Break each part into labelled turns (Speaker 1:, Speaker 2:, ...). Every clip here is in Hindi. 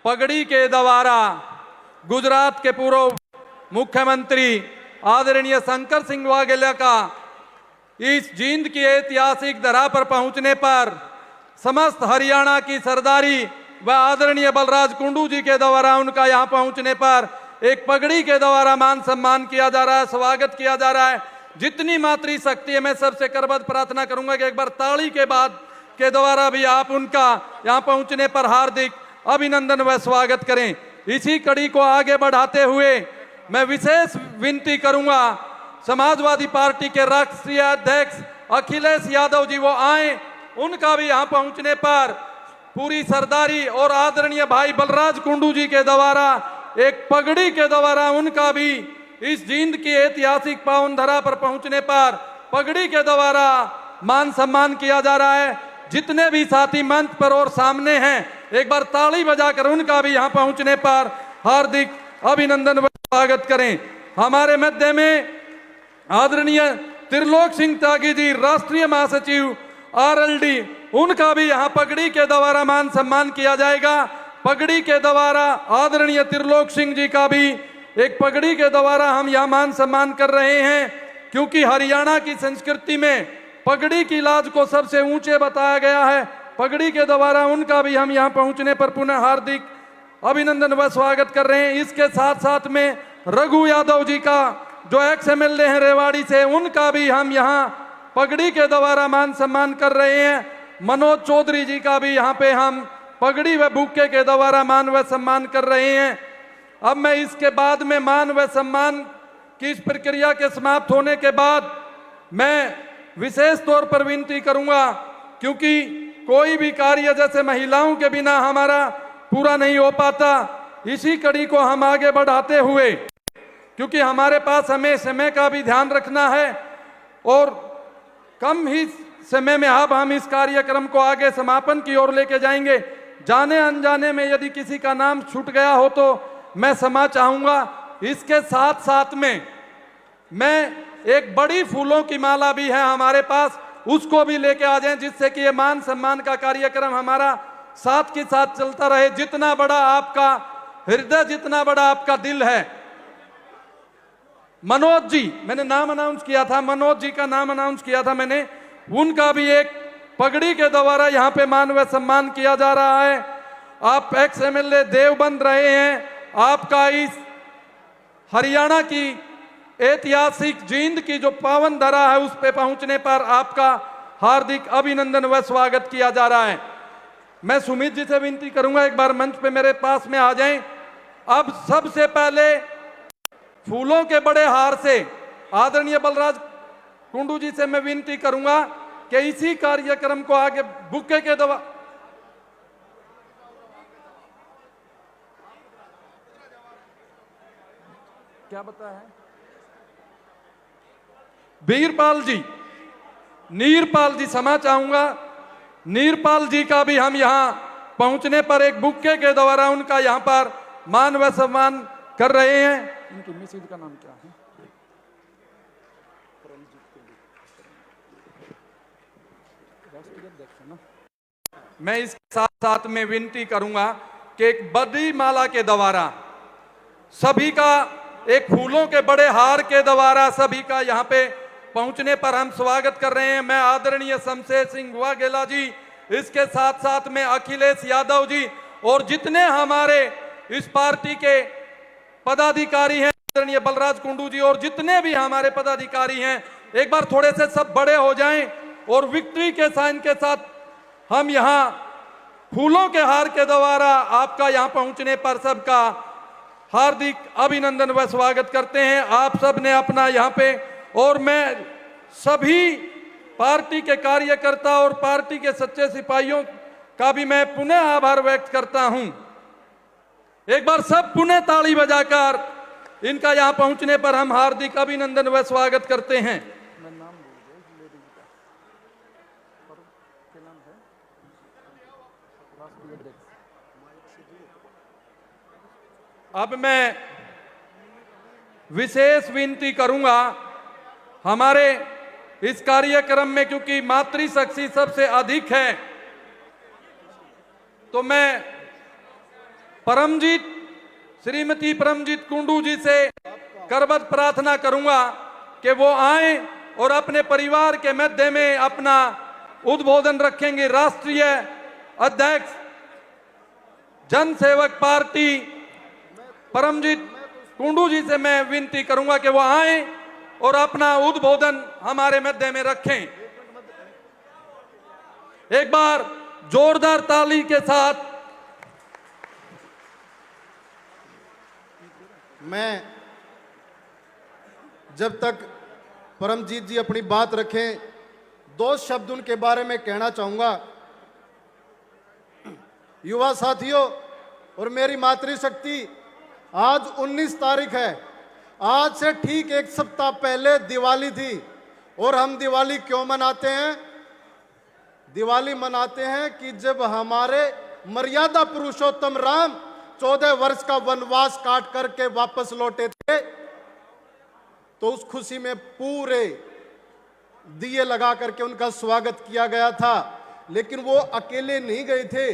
Speaker 1: पगड़ी के द्वारा गुजरात के पूर्व मुख्यमंत्री आदरणीय शंकर सिंह वाघेला का इस जींद की ऐतिहासिक धरा पर पहुंचने पर समस्त हरियाणा की सरदारी व आदरणीय बलराज कुंडू जी के द्वारा उनका यहां पहुंचने पर एक पगड़ी के द्वारा मान सम्मान किया जा रहा है, स्वागत किया जा रहा है। जितनी मातृ शक्ति है, मैं सबसे करबद्ध प्रार्थना करूंगा कि एक बार ताली के बाद के द्वारा भी आप उनका यहां पहुंचने पर हार्दिक अभिनंदन व स्वागत करें। इसी कड़ी को आगे बढ़ाते हुए मैं विशेष विनती करूंगा, समाजवादी पार्टी के राष्ट्रीय अध्यक्ष अखिलेश यादव जी वो आए, उनका भी यहां पहुंचने पर पूरी सरदारी और आदरणीय भाई बलराज कुंडू जी के द्वारा एक पगड़ी के द्वारा उनका भी इस जींद की ऐतिहासिक पावन धरा पर पहुंचने पर पगड़ी के द्वारा मान सम्मान किया जा रहा है। जितने भी साथी मंच पर और सामने हैं, एक बार ताली बजाकर उनका भी यहां पहुंचने पर हार्दिक अभिनंदन व स्वागत करें। हमारे मध्य में आदरणीय त्रिलोक सिंह त्यागी जी, राष्ट्रीय महासचिव आरएलडी, उनका भी यहां पगड़ी के द्वारा मान सम्मान किया जाएगा। पगड़ी के द्वारा आदरणीय त्रिलोक सिंह जी का भी एक पगड़ी के द्वारा हम यहां मान सम्मान कर रहे हैं, क्योंकि हरियाणा की संस्कृति में पगड़ी की लाज को सबसे ऊंचे बताया गया है। पगड़ी के द्वारा उनका भी हम यहां पहुंचने पर पुनः हार्दिक अभिनंदन व स्वागत कर रहे हैं। इसके साथ साथ में रघु यादव जी का, जो एक्स एमएलए हैं रेवाड़ी से, उनका भी हम यहां पगड़ी के द्वारा मान सम्मान कर रहे हैं। मनोज चौधरी जी का भी यहां पे हम पगड़ी व बुक्के के द्वारा मान व सम्मान कर रहे हैं। अब मैं इसके बाद में मान व सम्मान की इस प्रक्रिया के समाप्त होने के बाद मैं विशेष तौर पर विनती करूंगा, क्योंकि कोई भी कार्य जैसे महिलाओं के बिना हमारा पूरा नहीं हो पाता, इसी कड़ी को हम आगे बढ़ाते हुए, क्योंकि हमारे पास हमें समय का भी ध्यान रखना है और कम ही समय में अब हम इस कार्यक्रम को आगे समापन की ओर लेके जाएंगे। जाने अनजाने में यदि किसी का नाम छूट गया हो तो मैं क्षमा चाहूंगा। इसके साथ साथ में मैं एक बड़ी फूलों की माला भी है हमारे पास, उसको भी लेके आ जाएं, जिससे कि ये मान सम्मान का कार्यक्रम हमारा साथ के साथ चलता रहे। जितना बड़ा आपका हृदय, जितना बड़ा आपका दिल है। मनोज जी, मैंने नाम अनाउंस किया था, मनोज जी का नाम अनाउंस किया था मैंने, उनका भी एक पगड़ी के द्वारा यहाँ पे मान व सम्मान किया जा रहा है। आप एक्स एमएलए देव बन रहे हैं, आपका इस हरियाणा की ऐतिहासिक जींद की जो पावन धरा है उस पे पहुंचने पर आपका हार्दिक अभिनंदन व स्वागत किया जा रहा है। मैं सुमित जी से विनती करूंगा, एक बार मंच पे मेरे पास में आ जाएं। अब सबसे पहले फूलों के बड़े हार से आदरणीय बलराज कुंडू जी से मैं विनती करूंगा कि इसी कार्यक्रम को आगे बुक्के के द्वारा क्या बताया है, वीरपाल जी, नीरपाल जी, क्षमा चाहूंगा, नीरपाल जी का भी हम यहां पहुंचने पर एक बुक्के के द्वारा उनका यहां पर मान व सम्मान कर रहे हैं। इनकी मिसेज का नाम क्या है? मैं इसके साथ साथ में विनती करूंगा कि एक बड़ी माला के द्वारा सभी का, एक फूलों के बड़े हार के द्वारा सभी का यहाँ पे पहुंचने पर हम स्वागत कर रहे हैं। मैं आदरणीय शमशेर सिंह वाघेला जी, इसके साथ साथ में अखिलेश यादव जी और जितने हमारे इस पार्टी के पदाधिकारी हैं, आदरणीय बलराज कुंडू जी और जितने भी हमारे पदाधिकारी हैं, एक बार थोड़े से सब बड़े हो जाएं और विक्ट्री के साइन के साथ हम यहाँ फूलों के हार के द्वारा आपका यहाँ पहुंचने पर सबका हार्दिक अभिनंदन व स्वागत करते हैं। आप सब ने अपना यहाँ पे, और मैं सभी पार्टी के कार्यकर्ता और पार्टी के सच्चे सिपाहियों का भी मैं पुनः आभार व्यक्त करता हूं। एक बार सब पुनः ताली बजाकर इनका यहाँ पहुंचने पर हम हार्दिक अभिनंदन व स्वागत करते हैं। अब मैं विशेष विनती करूंगा, हमारे इस कार्यक्रम में क्योंकि मातृशक्ति सबसे अधिक है, तो मैं परमजीत श्रीमती परमजीत कुंडू जी से करबद्ध प्रार्थना करूंगा कि वो आए और अपने परिवार के मध्य में अपना उद्बोधन रखेंगे। राष्ट्रीय अध्यक्ष जन सेवक पार्टी परमजीत कुंडू जी से मैं विनती करूंगा कि वो आए और अपना उद्बोधन हमारे मध्य में रखें। एक बार जोरदार ताली के साथ
Speaker 2: मैं जब तक परमजीत जी अपनी बात रखें, दो शब्द उनके बारे में कहना चाहूंगा। युवा साथियों और मेरी मातृशक्ति, आज 19 तारीख है। आज से ठीक एक सप्ताह पहले दिवाली थी। और हम दिवाली क्यों मनाते हैं? दिवाली मनाते हैं कि जब हमारे मर्यादा पुरुषोत्तम राम 14 वर्ष का वनवास काट करके वापस लौटे थे, तो उस खुशी में पूरे दिए लगा करके उनका स्वागत किया गया था। लेकिन वो अकेले नहीं गए थे,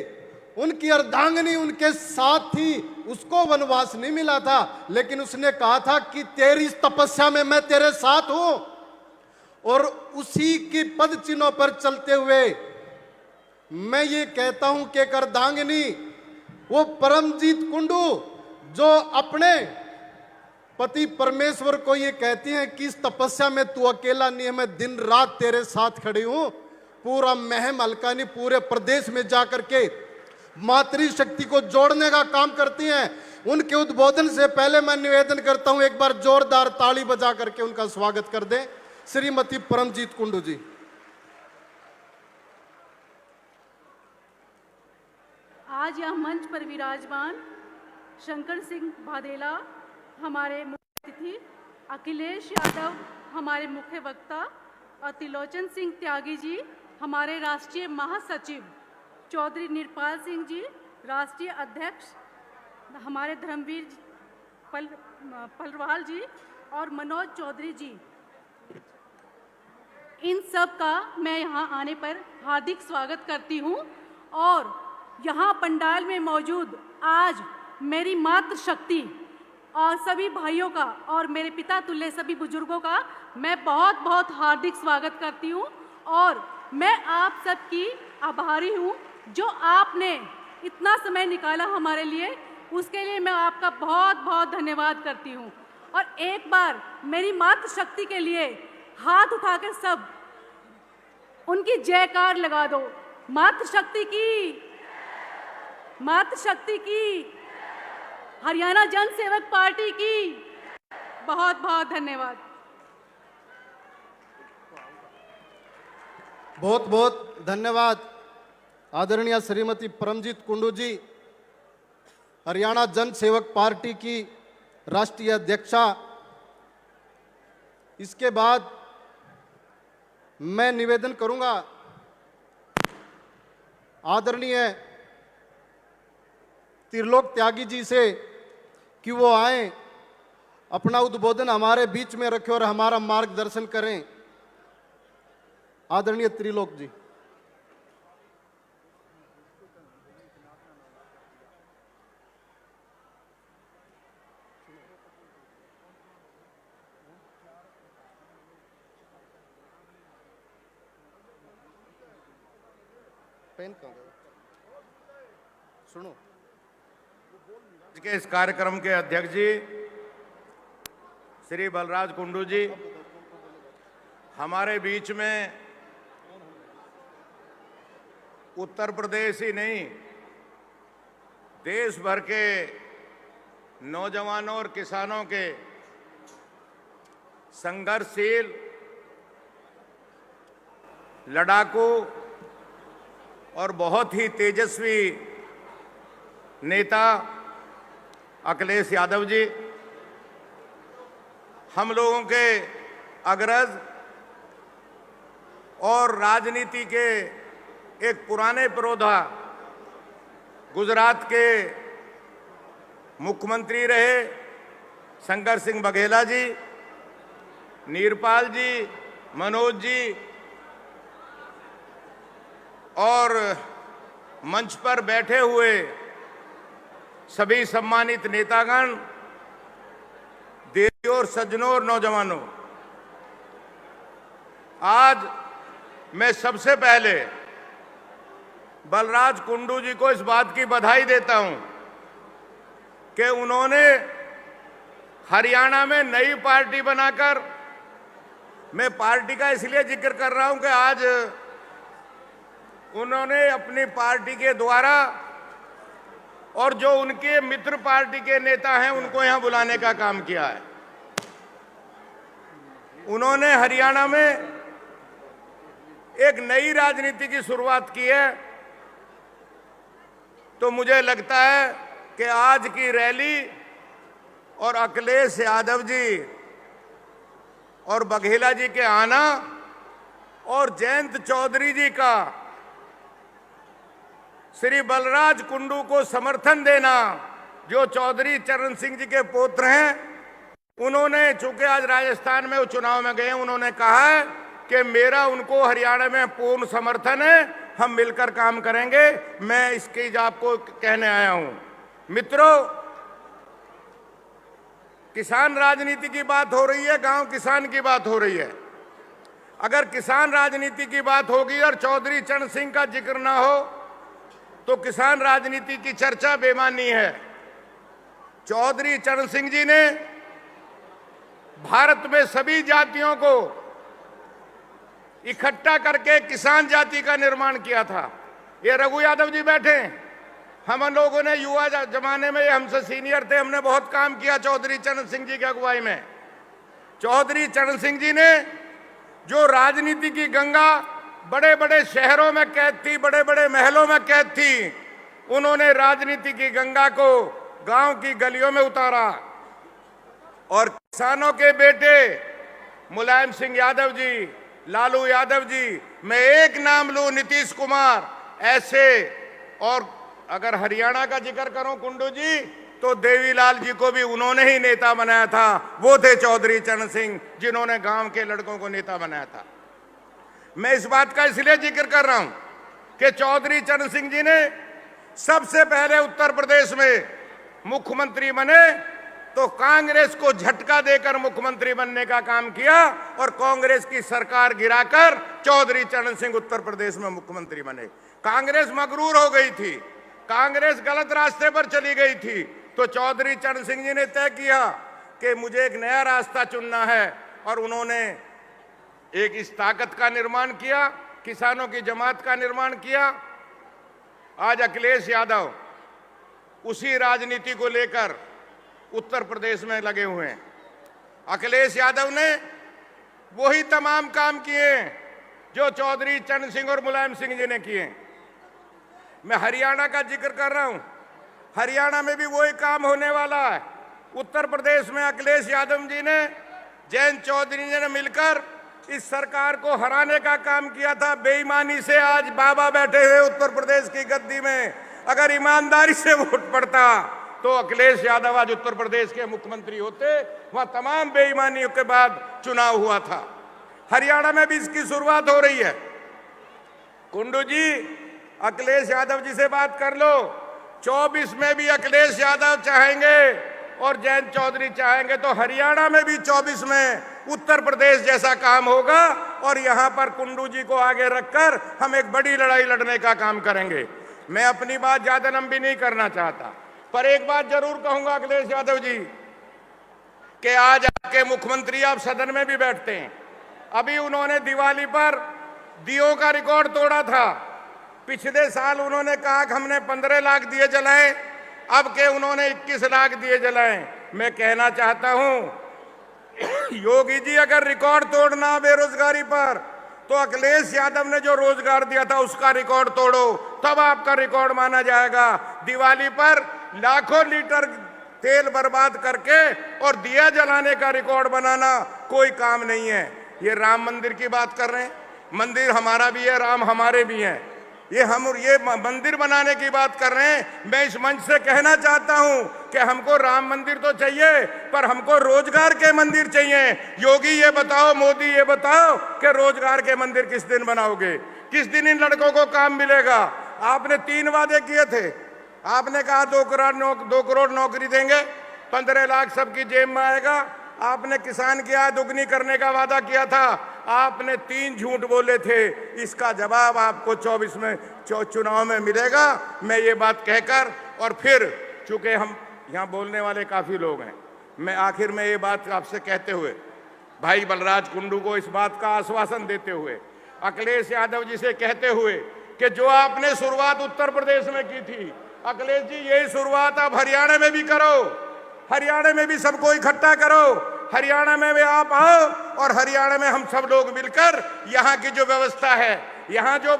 Speaker 2: उनकी अर्धांगिनी उनके साथ थी। उसको वनवास नहीं मिला था, लेकिन उसने कहा था कि तेरी इस तपस्या में मैं तेरे साथ हूं। और उसी की पद चिन्हों पर चलते हुए मैं ये कहता हूं कि एक अर्धांगिनी, वो परमजीत कुंडू, जो अपने पति परमेश्वर को ये कहती हैं कि इस तपस्या में तू अकेला नहीं है, मैं दिन रात तेरे साथ खड़ी हूं। पूरा महम हल्का नहीं, पूरे प्रदेश में जाकर के मातृशक्ति को जोड़ने का काम करती हैं। उनके उद्बोधन से पहले मैं निवेदन करता हूं, एक बार जोरदार ताली बजा करके उनका स्वागत कर दें। श्रीमती परमजीत कुंडू जी।
Speaker 3: आज यह मंच पर विराजमान शंकर सिंह भादेला हमारे मुख्य अतिथि, अखिलेश यादव हमारे मुख्य वक्ता और त्रिलोचन सिंह त्यागी जी हमारे राष्ट्रीय महासचिव, चौधरी निरपाल सिंह जी राष्ट्रीय अध्यक्ष, हमारे धर्मवीर पलवाल जी और मनोज चौधरी जी, इन सब का मैं यहाँ आने पर हार्दिक स्वागत करती हूँ। और यहाँ पंडाल में मौजूद आज मेरी मातृशक्ति और सभी भाइयों का और मेरे पिता तुल्य सभी बुजुर्गों का मैं बहुत बहुत हार्दिक स्वागत करती हूँ। और मैं आप सबकी आभारी हूँ जो आपने इतना समय निकाला हमारे लिए, उसके लिए मैं आपका बहुत बहुत धन्यवाद करती हूँ। और एक बार मेरी मातृशक्ति के लिए हाथ उठाकर सब उनकी जयकार लगा दो। मातृशक्ति की, मातृशक्ति की, हरियाणा जन सेवक पार्टी की बहुत बहुत धन्यवाद।
Speaker 2: बहुत बहुत धन्यवाद आदरणीय श्रीमती परमजीत कुंडू जी, हरियाणा जन सेवक पार्टी की राष्ट्रीय अध्यक्षा। इसके बाद मैं निवेदन करूंगा आदरणीय त्रिलोक त्यागी जी से कि वो आए, अपना उद्बोधन हमारे बीच में रखें और हमारा मार्गदर्शन करें। आदरणीय त्रिलोक जी। पेन कहाँ गया? सुनो।
Speaker 4: के इस कार्यक्रम के अध्यक्ष जी श्री बलराज कुंडू जी, हमारे बीच में उत्तर प्रदेश ही नहीं देश भर के नौजवानों और किसानों के संघर्षशील, लड़ाकू और बहुत ही तेजस्वी नेता अखिलेश यादव जी, हम लोगों के अग्रज और राजनीति के एक पुराने पुरोधा, गुजरात के मुख्यमंत्री रहे शंकर सिंह बघेला जी, नीरपाल जी, मनोज जी, और मंच पर बैठे हुए सभी सम्मानित नेतागण, देवियों और सज्जनों और नौजवानों, आज मैं सबसे पहले बलराज कुंडू जी को इस बात की बधाई देता हूं कि उन्होंने हरियाणा में नई पार्टी बनाकर, मैं पार्टी का इसलिए जिक्र कर रहा हूं कि आज उन्होंने अपनी पार्टी के द्वारा और जो उनके मित्र पार्टी के नेता हैं उनको यहां बुलाने का काम किया है। उन्होंने हरियाणा में एक नई राजनीति की शुरुआत की है। तो मुझे लगता है कि आज की रैली और अखिलेश यादव जी और बघेला जी के आना और जयंत चौधरी जी का श्री बलराज कुंडू को समर्थन देना, जो चौधरी चरण सिंह जी के पुत्र हैं, उन्होंने चूंकि आज राजस्थान में चुनाव में गए, उन्होंने कहा है कि मेरा उनको हरियाणा में पूर्ण समर्थन है, हम मिलकर काम करेंगे। मैं इसकी आपको कहने आया हूं। मित्रों, किसान राजनीति की बात हो रही है, गांव किसान की बात हो रही है। अगर किसान राजनीति की बात होगी और चौधरी चरण सिंह का जिक्र ना हो तो किसान राजनीति की चर्चा बेमानी है। चौधरी चरण सिंह जी ने भारत में सभी जातियों को इकट्ठा करके किसान जाति का निर्माण किया था। ये रघु यादव जी बैठे, हम लोगों ने युवा जमाने में, हमसे सीनियर थे, हमने बहुत काम किया चौधरी चरण सिंह जी की अगुवाई में। चौधरी चरण सिंह जी ने जो राजनीति की गंगा बड़े बड़े शहरों में कैद थी, बड़े बड़े महलों में कैद थी, उन्होंने राजनीति की गंगा को गांव की गलियों में उतारा। और किसानों के बेटे मुलायम सिंह यादव जी, लालू यादव जी, मैं एक नाम लूं, नीतीश कुमार, ऐसे। और अगर हरियाणा का जिक्र करूं कुंडू जी, तो देवीलाल जी को भी उन्होंने ही नेता बनाया था। वो थे चौधरी चरण सिंह, जिन्होंने गांव के लड़कों को नेता बनाया था। मैं इस बात का इसलिए जिक्र कर रहा हूं कि चौधरी चरण सिंह जी ने सबसे पहले उत्तर प्रदेश में मुख्यमंत्री बने तो कांग्रेस को झटका देकर मुख्यमंत्री बनने का काम किया और कांग्रेस की सरकार गिराकर चौधरी चरण सिंह उत्तर प्रदेश में मुख्यमंत्री बने। कांग्रेस मगरूर हो गई थी, कांग्रेस गलत रास्ते पर चली गई थी, तो चौधरी चरण सिंह जी ने तय किया कि मुझे एक नया रास्ता चुनना है और उन्होंने एक इस ताकत का निर्माण किया, किसानों की जमात का निर्माण किया। आज अखिलेश यादव उसी राजनीति को लेकर उत्तर प्रदेश में लगे हुए हैं। अखिलेश यादव ने वही तमाम काम किए जो चौधरी चरण सिंह और मुलायम सिंह जी ने किए। मैं हरियाणा का जिक्र कर रहा हूं, हरियाणा में भी वही काम होने वाला है। उत्तर प्रदेश में अखिलेश यादव जी ने, जयंत चौधरी जी ने मिलकर इस सरकार को हराने का काम किया था। बेईमानी से आज बाबा बैठे हुए उत्तर प्रदेश की गद्दी में, अगर ईमानदारी से वोट पड़ता तो अखिलेश यादव आज उत्तर प्रदेश के मुख्यमंत्री होते। वहां तमाम बेईमानियों के बाद चुनाव हुआ था। हरियाणा में भी इसकी शुरुआत हो रही है। कुंडू जी, अखिलेश यादव जी से बात कर लो। 24 में भी अखिलेश यादव चाहेंगे और जयंत चौधरी चाहेंगे तो हरियाणा में भी 24 में उत्तर प्रदेश जैसा काम होगा और यहां पर कुंडू जी को आगे रखकर हम एक बड़ी लड़ाई लड़ने का काम करेंगे। मैं अपनी बात ज्यादा लंबी नहीं करना चाहता, पर एक बात जरूर कहूंगा अखिलेश यादव जी कि आज आपके मुख्यमंत्री, आप सदन में भी बैठते हैं, अभी उन्होंने दिवाली पर दियों का रिकॉर्ड तोड़ा था। पिछले साल उन्होंने कहा कि हमने 15 लाख दिए जलाए, अब के उन्होंने 21 लाख दिए जलाए। मैं कहना चाहता हूं योगी जी, अगर रिकॉर्ड तोड़ना बेरोजगारी पर तो अखिलेश यादव ने जो रोजगार दिया था उसका रिकॉर्ड तोड़ो, तब आपका रिकॉर्ड माना जाएगा। दिवाली पर लाखों लीटर तेल बर्बाद करके और दिया जलाने का रिकॉर्ड बनाना कोई काम नहीं है। ये राम मंदिर की बात कर रहे हैं, मंदिर हमारा भी है, राम हमारे भी हैं। ये मंदिर बनाने की बात कर रहे हैं। मैं इस मंच से कहना चाहता हूं कि हमको राम मंदिर तो चाहिए, पर हमको रोजगार के मंदिर चाहिए। योगी ये बताओ, मोदी ये बताओ कि रोजगार के मंदिर किस दिन बनाओगे, किस दिन इन लड़कों को काम मिलेगा। आपने 3 वादे किए थे, आपने कहा 2 करोड़ नौकरी देंगे, 15 लाख सबकी जेब में आएगा। आपने किसान की आय दुगनी करने का वादा किया था, आपने 3 झूठ बोले थे। इसका जवाब आपको 24 में चुनाव में मिलेगा। मैं ये बात कहकर, और फिर चूंकि हम यहाँ बोलने वाले काफी लोग हैं, मैं आखिर में ये बात आपसे कहते हुए, भाई बलराज कुंडू को इस बात का आश्वासन देते हुए, अखिलेश यादव जी से कहते हुए कि जो आपने शुरुआत उत्तर प्रदेश में की थी, अखिलेश जी यही शुरुआत आप हरियाणा में भी करो। हरियाणा में भी सबको इकट्ठा करो, हरियाणा में भी आप आओ, और हरियाणा में हम सब लोग मिलकर यहाँ की जो व्यवस्था है, यहाँ जो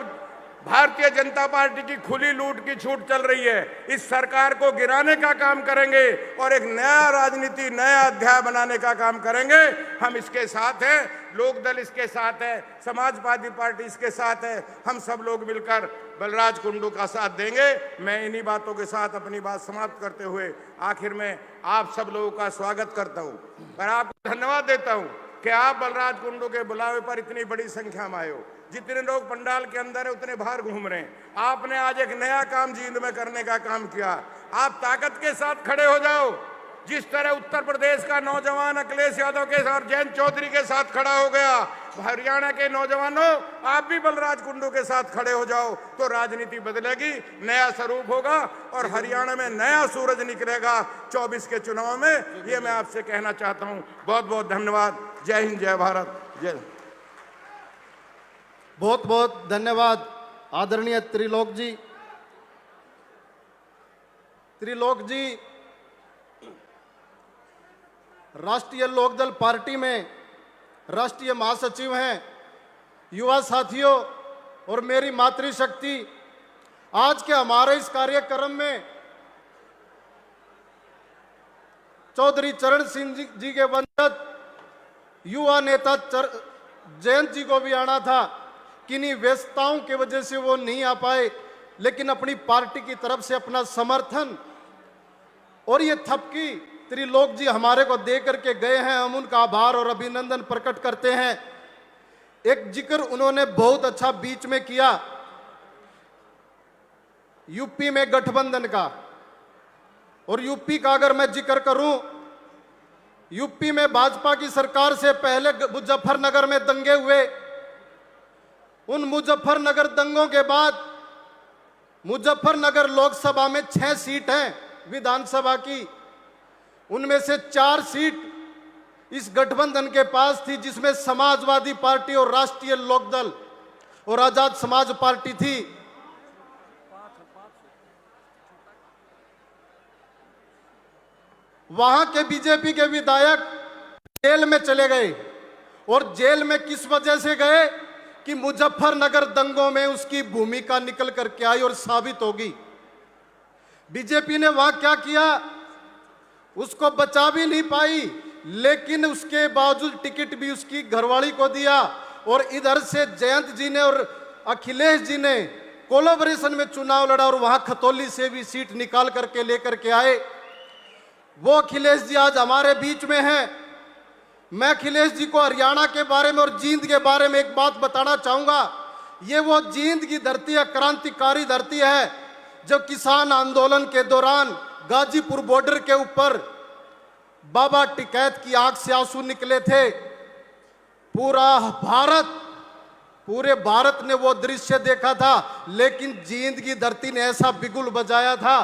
Speaker 4: भारतीय जनता पार्टी की खुली लूट की छूट चल रही है, इस सरकार को गिराने का काम करेंगे और एक नया राजनीति, नया अध्याय बनाने का काम करेंगे। हम इसके साथ हैं, लोकदल इसके साथ है, समाजवादी पार्टी इसके साथ है। हम सब लोग मिलकर बलराज कुंडू का साथ देंगे। मैं इन्हीं बातों के साथ अपनी बात समाप्त करते हुए आखिर में आप सब लोगों का स्वागत करता हूं और आपको धन्यवाद देता हूं कि आप बलराज कुंडू के बुलावे पर इतनी बड़ी संख्या में आए हो। जितने लोग पंडाल के अंदर है उतने बाहर घूम रहे हैं। आपने आज एक नया काम जींद में करने का काम किया। आप ताकत के साथ खड़े हो जाओ, जिस तरह उत्तर प्रदेश का नौजवान अखिलेश यादव के साथ, जयंत चौधरी के साथ खड़ा हो गया। हरियाणा के नौजवानों, आप भी बलराज कुंडू के साथ खड़े हो जाओ तो राजनीति बदलेगी, नया स्वरूप होगा और हरियाणा में नया सूरज निकलेगा 24 के चुनाव में। ये मैं आपसे कहना चाहता हूं। बहुत बहुत धन्यवाद। जय हिंद, जय भारत, जय।
Speaker 2: बहुत बहुत धन्यवाद आदरणीय त्रिलोक जी। त्रिलोक जी राष्ट्रीय लोकदल पार्टी में राष्ट्रीय महासचिव हैं। युवा साथियों और मेरी मातृशक्ति, आज के हमारे इस कार्यक्रम में चौधरी चरण सिंह जी के वंशज युवा नेता जयंत जी को भी आना था, किन्हीं व्यस्तताओं की वजह से वो नहीं आ पाए, लेकिन अपनी पार्टी की तरफ से अपना समर्थन और ये थपकी त्रिलोक जी हमारे को दे करके गए हैं। हम उनका आभार और अभिनंदन प्रकट करते हैं। एक जिक्र उन्होंने बहुत अच्छा बीच में किया यूपी में गठबंधन का, और यूपी का अगर मैं जिक्र करूं, यूपी में भाजपा की सरकार से पहले मुजफ्फरनगर में दंगे हुए। उन मुजफ्फरनगर दंगों के बाद मुजफ्फरनगर लोकसभा में 6 सीट हैं विधानसभा की, उनमें से 4 सीट इस गठबंधन के पास थी, जिसमें समाजवादी पार्टी और राष्ट्रीय लोकदल और आजाद समाज पार्टी थी। वहां के बीजेपी के विधायक जेल में चले गए, और जेल में किस वजह से गए कि मुजफ्फरनगर दंगों में उसकी भूमिका निकल करके आई और साबित होगी। बीजेपी ने वहां क्या किया, उसको बचा भी नहीं पाई, लेकिन उसके बावजूद टिकट भी उसकी घरवाली को दिया। और इधर से जयंत जी ने और अखिलेश जी ने कोलैबोरेशन में चुनाव लड़ा और वहां खतौली से भी सीट निकाल करके लेकर के आए। वो अखिलेश जी आज हमारे बीच में हैं। मैं अखिलेश जी को हरियाणा के बारे में और जींद के बारे में एक बात बताना चाहूंगा। ये वो जींद की धरती है, क्रांतिकारी धरती है, जब किसान आंदोलन के दौरान गाजीपुर बॉर्डर के ऊपर बाबा टिकैत की आंख से आंसू निकले थे। पूरे भारत ने वो दृश्य देखा था, लेकिन जींद की धरती ने ऐसा बिगुल बजाया था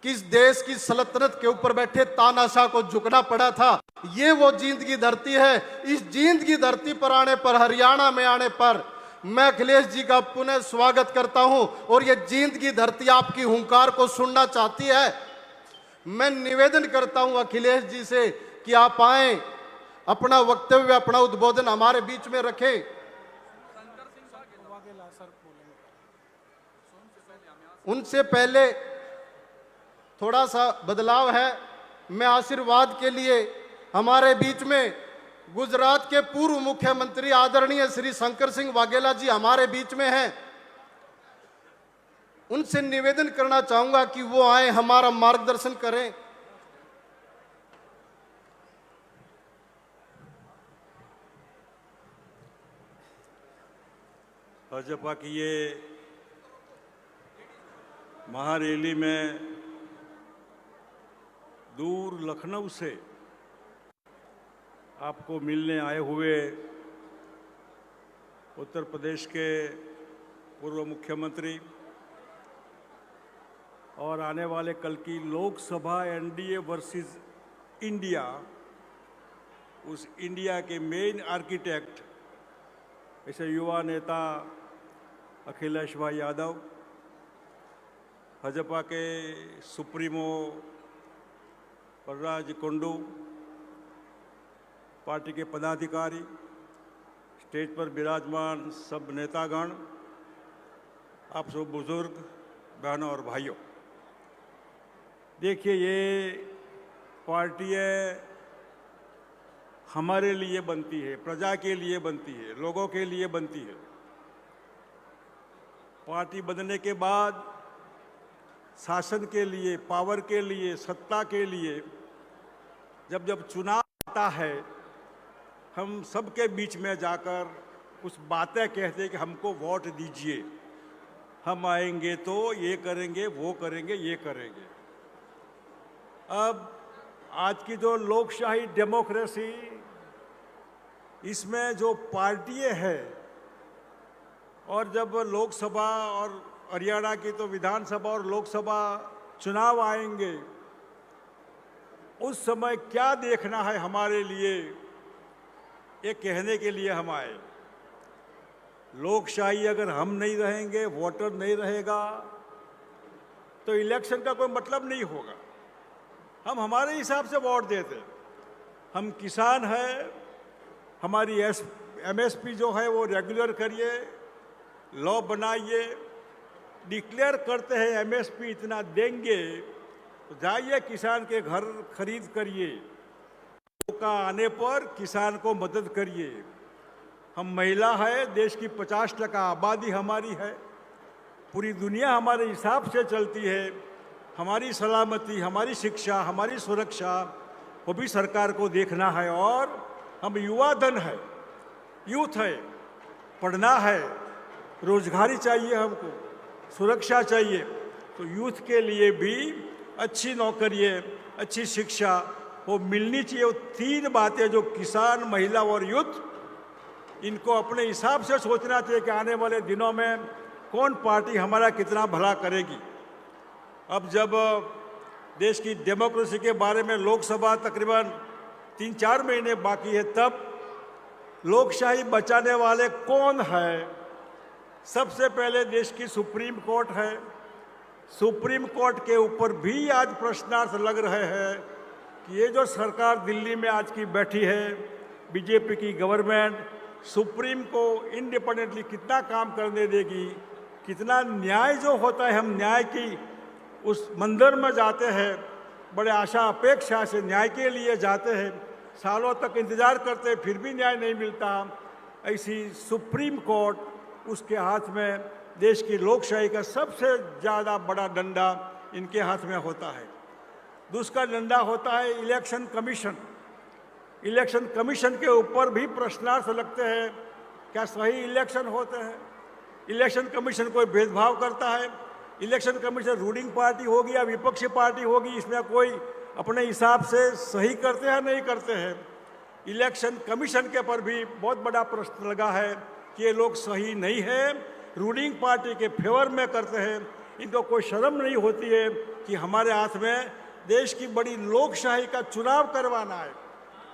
Speaker 2: कि इस देश की सल्तनत के ऊपर बैठे तानाशाह को झुकना पड़ा था। ये वो जींद की धरती है। इस जींद की धरती पर आने पर, हरियाणा में आने पर मैं अखिलेश जी का पुनः स्वागत करता हूं। और ये जींद की धरती आपकी हुंकार को सुनना चाहती है। मैं निवेदन करता हूं अखिलेश जी से कि आप आए, अपना वक्तव्य, अपना उद्बोधन हमारे बीच में रखें। उनसे पहले थोड़ा सा बदलाव है। मैं आशीर्वाद के लिए हमारे बीच में गुजरात के पूर्व मुख्यमंत्री आदरणीय श्री शंकर सिंह वाघेला जी हमारे बीच में हैं। उनसे निवेदन करना चाहूंगा कि वो आए, हमारा मार्गदर्शन करें।
Speaker 5: भाजपा की ये महारैली में दूर लखनऊ से आपको मिलने आए हुए उत्तर प्रदेश के पूर्व मुख्यमंत्री और आने वाले कल की लोकसभा एनडीए वर्सेस इंडिया, उस इंडिया के मेन आर्किटेक्ट ऐसे युवा नेता अखिलेश भाई यादव, भाजपा के सुप्रीमो प्रहलाद कुंडू, पार्टी के पदाधिकारी, स्टेज पर विराजमान सब नेतागण, आप सब बुजुर्ग बहनों और भाइयों, देखिए ये पार्टियाँ हमारे लिए बनती है, प्रजा के लिए बनती है, लोगों के लिए बनती है। पार्टी बनने के बाद शासन के लिए, पावर के लिए, सत्ता के लिए जब जब चुनाव आता है, हम सबके बीच में जाकर कुछ बातें कहते हैं कि हमको वोट दीजिए, हम आएंगे तो ये करेंगे, वो करेंगे, ये करेंगे। अब आज की जो लोकशाही डेमोक्रेसी, इसमें जो पार्टियां हैं, और जब लोकसभा और हरियाणा की तो विधानसभा और लोकसभा चुनाव आएंगे, उस समय क्या देखना है हमारे लिए, ये कहने के लिए हम आए। लोकशाही अगर हम नहीं रहेंगे, वोटर नहीं रहेगा, तो इलेक्शन का कोई मतलब नहीं होगा। हम हमारे हिसाब से वोट देते, हम किसान हैं, हमारी एमएसपी जो है वो रेगुलर करिए, लॉ बनाइए, डिक्लेयर करते हैं एमएसपी इतना देंगे, तो जाइए किसान के घर खरीद करिए, मौका आने पर किसान को मदद करिए। हम महिला है, देश की 50% आबादी हमारी है, पूरी दुनिया हमारे हिसाब से चलती है। हमारी सलामती, हमारी शिक्षा, हमारी सुरक्षा, वो भी सरकार को देखना है। और हम युवा धन है, यूथ है, पढ़ना है, रोजगारी चाहिए, हमको सुरक्षा चाहिए, तो यूथ के लिए भी अच्छी नौकरी, अच्छी शिक्षा वो मिलनी चाहिए। वो तीन बातें जो किसान, महिला और यूथ, इनको अपने हिसाब से सोचना चाहिए कि आने वाले दिनों में कौन पार्टी हमारा कितना भला करेगी। अब जब देश की डेमोक्रेसी के बारे में लोकसभा तकरीबन 3-4 महीने बाकी है, तब लोकशाही बचाने वाले कौन है? सबसे पहले देश की सुप्रीम कोर्ट है। सुप्रीम कोर्ट के ऊपर भी आज प्रश्नार्थ लग रहे हैं कि ये जो सरकार दिल्ली में आज की बैठी है, बीजेपी की गवर्नमेंट, सुप्रीम को इंडिपेंडेंटली कितना काम करने देगी, कितना न्याय जो होता है, हम न्याय की उस मंदिर में जाते हैं, बड़े आशा अपेक्षा से न्याय के लिए जाते हैं, सालों तक इंतजार करते हैं, फिर भी न्याय नहीं मिलता। ऐसी सुप्रीम कोर्ट, उसके हाथ में देश की लोकशाही का सबसे ज़्यादा बड़ा डंडा इनके हाथ में होता है। दूसरा डंडा होता है इलेक्शन कमीशन। इलेक्शन कमीशन के ऊपर भी प्रश्नार्थ लगते हैं, क्या सही इलेक्शन होते हैं? इलेक्शन कमीशन कोई भेदभाव करता है? इलेक्शन कमीशन रूलिंग पार्टी होगी या विपक्षी पार्टी होगी, इसमें कोई अपने हिसाब से सही करते हैं नहीं करते हैं? इलेक्शन कमीशन के पर भी बहुत बड़ा प्रश्न लगा है कि ये लोग सही नहीं है, रूलिंग पार्टी के फेवर में करते हैं। इनको कोई शर्म नहीं होती है कि हमारे हाथ में देश की बड़ी लोकशाही का चुनाव करवाना है,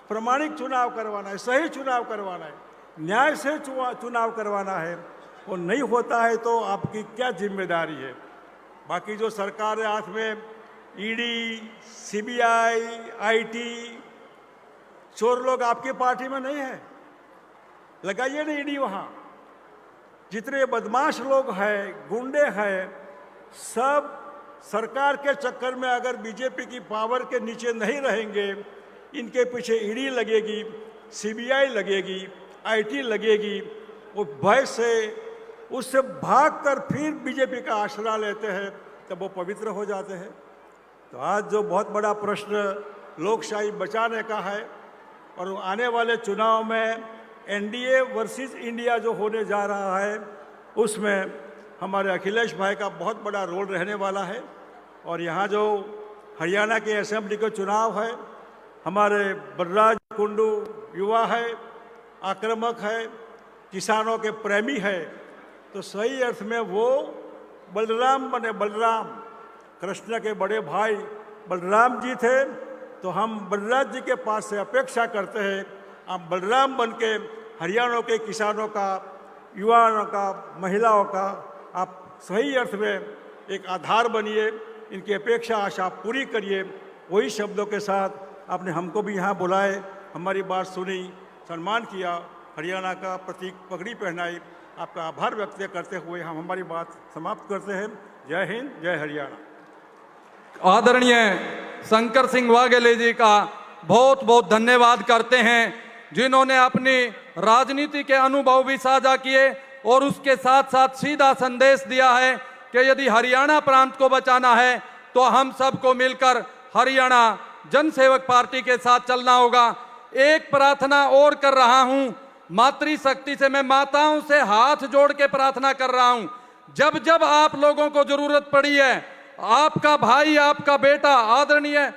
Speaker 5: प्रामाणिक चुनाव करवाना है, सही चुनाव करवाना है, न्याय से चुनाव करवाना है। वो नहीं होता है तो आपकी क्या जिम्मेदारी है? बाकी जो सरकार है हाथ में ईडी, सीबीआई, आईटी, चोर लोग आपकी पार्टी में नहीं है, लगाइए ना ईडी वहाँ। जितने बदमाश लोग हैं, गुंडे हैं, सब सरकार के चक्कर में अगर बीजेपी की पावर के नीचे नहीं रहेंगे, इनके पीछे ईडी लगेगी, सीबीआई लगेगी, आईटी लगेगी, वो भय से उससे भागकर फिर बीजेपी का आसरा लेते हैं, तब वो पवित्र हो जाते हैं। तो आज जो बहुत बड़ा प्रश्न लोकशाही बचाने का है, और आने वाले चुनाव में एनडीए वर्सेस इंडिया जो होने जा रहा है, उसमें हमारे अखिलेश भाई का बहुत बड़ा रोल रहने वाला है। और यहाँ जो हरियाणा के असेंबली के चुनाव है, हमारे बलराज कुंडू युवा है, आक्रामक है, किसानों के प्रेमी है, तो सही अर्थ में वो बलराम बने। बलराम कृष्ण के बड़े भाई बलराम जी थे, तो हम बलराज जी के पास से अपेक्षा करते हैं आप बलराम बन के हरियाणा के किसानों का, युवाओं का, महिलाओं का आप सही अर्थ में एक आधार बनिए, इनकी अपेक्षा आशा पूरी करिए। वही शब्दों के साथ आपने हमको भी यहाँ बुलाए, हमारी बात सुनी, सम्मान किया, हरियाणा का प्रतीक पगड़ी पहनाई। आपका आभार व्यक्त करते हुए हम हमारी बात समाप्त करते हैं। जय हिंद, जय हरियाणा।
Speaker 1: आदरणीय शंकर सिंह वाघेले जी का बहुत बहुत धन्यवाद करते हैं, जिन्होंने अपनी राजनीति के अनुभव भी साझा किए और उसके साथ साथ सीधा संदेश दिया है कि यदि हरियाणा प्रांत को बचाना है तो हम सबको मिलकर हरियाणा जनसेवक पार्टी के साथ चलना होगा। एक प्रार्थना और कर रहा हूं, मातृशक्ति से मैं माताओं से हाथ जोड़ के प्रार्थना कर रहा हूं, जब जब आप लोगों को जरूरत पड़ी है, आपका भाई, आपका बेटा आदरणीय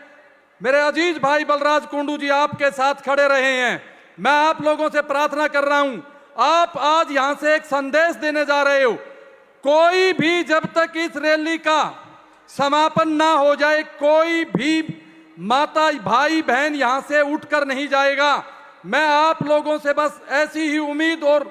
Speaker 1: मेरे अजीज भाई बलराज कुंडू जी आपके साथ खड़े रहे हैं। मैं आप लोगों से प्रार्थना कर रहा हूं, आप आज यहां से एक संदेश देने जा रहे हो, कोई भी जब तक इस रैली का समापन ना हो जाए, कोई भी माता भाई बहन यहां से उठकर नहीं जाएगा। मैं आप लोगों से बस ऐसी ही उम्मीद और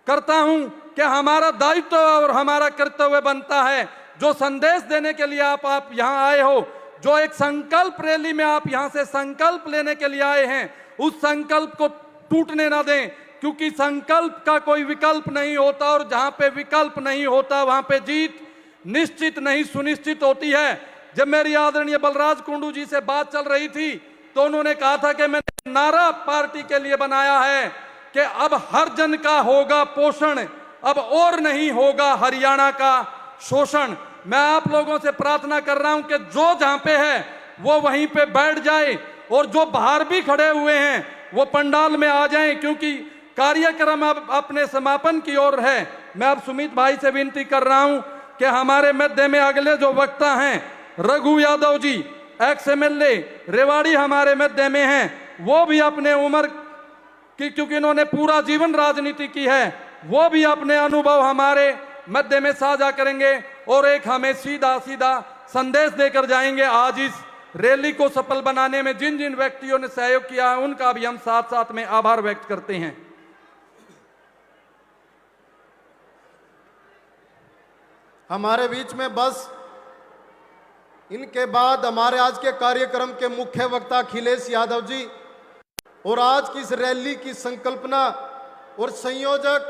Speaker 1: करता हूं कि हमारा दायित्व और हमारा कर्तव्य बनता है, जो संदेश देने के लिए आप यहां आए हो, जो एक संकल्प रैली में आप यहां से संकल्प लेने के लिए आए हैं, उस संकल्प को टूटने ना दें, क्योंकि संकल्प का कोई विकल्प नहीं होता और जहां पे विकल्प नहीं होता वहां पे जीत निश्चित नहीं सुनिश्चित होती है। जब मेरी आदरणीय बलराज कुंडू जी से बात चल रही थी तो उन्होंने कहा था कि मैंने नारा पार्टी के लिए बनाया है कि अब हर जन का होगा पोषण, अब और नहीं होगा हरियाणा का शोषण। मैं आप लोगों से प्रार्थना कर रहा हूं कि जो जहां पे है वो वहीं पे बैठ जाए और जो बाहर भी खड़े हुए हैं वो पंडाल में आ जाएं, क्योंकि कार्यक्रम अब अपने समापन की ओर है। मैं अब सुमित भाई से विनती कर रहा हूं कि हमारे मध्य में अगले जो वक्ता हैं रघु यादव जी, एक्स एमएलए रेवाड़ी हमारे मध्य में हैं, वो भी अपने उम्र की, क्योंकि इन्होंने पूरा जीवन राजनीति की है, वो भी अपने अनुभव हमारे मध्य में साझा करेंगे और एक हमें सीधा सीधा संदेश देकर जाएंगे। आज इस रैली को सफल बनाने में जिन जिन व्यक्तियों ने सहयोग किया है उनका भी हम साथ साथ में आभार व्यक्त करते हैं।
Speaker 2: हमारे बीच में बस इनके बाद हमारे आज के कार्यक्रम के मुख्य वक्ता अखिलेश यादव जी और आज की इस रैली की संकल्पना और संयोजक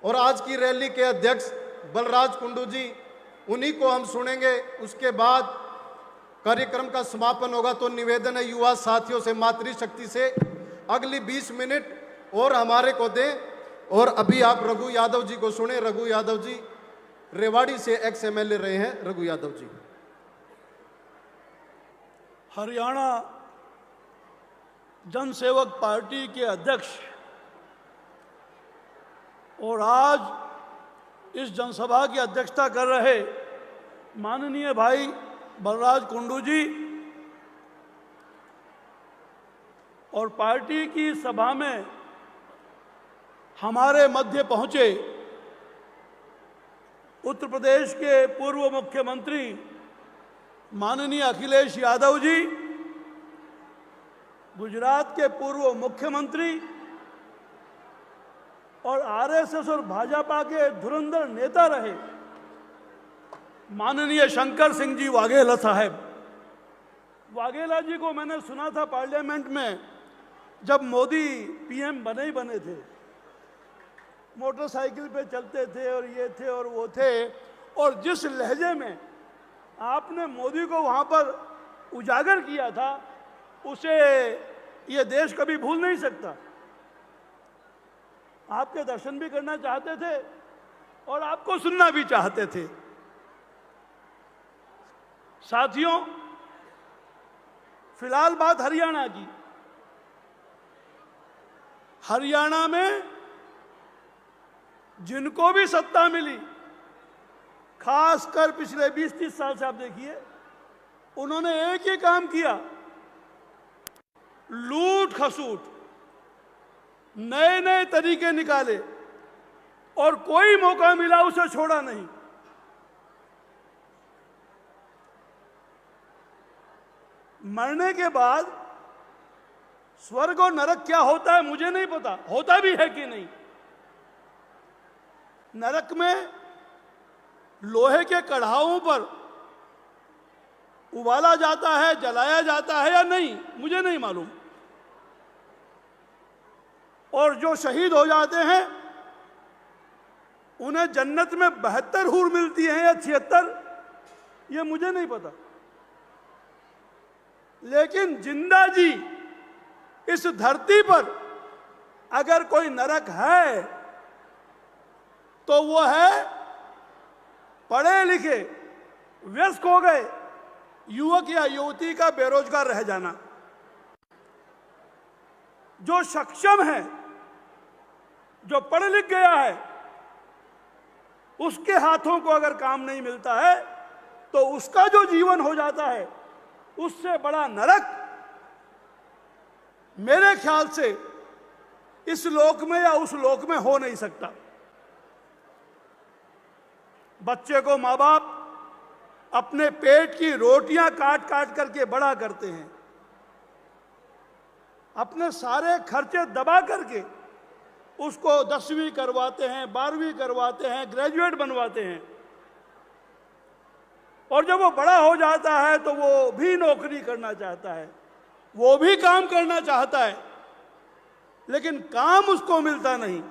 Speaker 2: और आज की रैली के अध्यक्ष बलराज कुंडू जी, उन्हीं को हम सुनेंगे। उसके बाद कार्यक्रम का समापन होगा। तो निवेदन है युवा साथियों से, मातृशक्ति से अगली 20 मिनट और हमारे को दें। और अभी आप रघु यादव जी को सुने। रघु यादव जी रेवाड़ी से एक्स एमएलए रहे हैं। रघु यादव जी।
Speaker 6: हरियाणा जनसेवक पार्टी के अध्यक्ष और आज इस जनसभा की अध्यक्षता कर रहे माननीय भाई बलराज कुंडू जी और पार्टी की सभा में हमारे मध्य पहुंचे उत्तर प्रदेश के पूर्व मुख्यमंत्री माननीय अखिलेश यादव जी, गुजरात के पूर्व मुख्यमंत्री और आरएसएस और भाजपा के धुरंधर नेता रहे माननीय शंकर सिंह जी वाघेला साहब। वाघेला जी को मैंने सुना था पार्लियामेंट में जब मोदी पीएम बने ही बने थे, मोटरसाइकिल पे चलते थे और ये थे और वो थे, और जिस लहजे में आपने मोदी को वहाँ पर उजागर किया था उसे ये देश कभी भूल नहीं सकता। आपके दर्शन भी करना चाहते थे और आपको सुनना भी चाहते थे। साथियों, फिलहाल बात हरियाणा की। हरियाणा में जिनको भी सत्ता मिली, खासकर पिछले 20-30 साल से आप देखिए, उन्होंने एक ही काम किया, लूट खसूट, नए नए तरीके निकाले और कोई मौका मिला उसे छोड़ा नहीं। मरने के बाद स्वर्ग और नरक क्या होता है मुझे नहीं पता, होता भी है कि नहीं। नरक में लोहे के कढ़ाओं पर उबाला जाता है, जलाया जाता है या नहीं, मुझे नहीं मालूम। और जो शहीद हो जाते हैं उन्हें जन्नत में 72 हूर मिलती हैं या 76, ये मुझे नहीं पता। लेकिन जिंदा जी इस धरती पर अगर कोई नरक है तो वो है पढ़े लिखे व्यस्क हो गए युवक या युवती का बेरोजगार रह जाना। जो सक्षम है, जो पढ़ लिख गया है, उसके हाथों को अगर काम नहीं मिलता है तो उसका जो जीवन हो जाता है, उससे बड़ा नरक मेरे ख्याल से इस लोक में या उस लोक में हो नहीं सकता। बच्चे को माँ बाप अपने पेट की रोटियां काट काट करके बड़ा करते हैं, अपने सारे खर्चे दबा करके उसको 10वीं करवाते हैं, 12वीं करवाते हैं, ग्रेजुएट बनवाते हैं। और जब वो बड़ा हो जाता है तो वो भी नौकरी करना चाहता है, वो भी काम करना चाहता है, लेकिन काम उसको मिलता नहीं।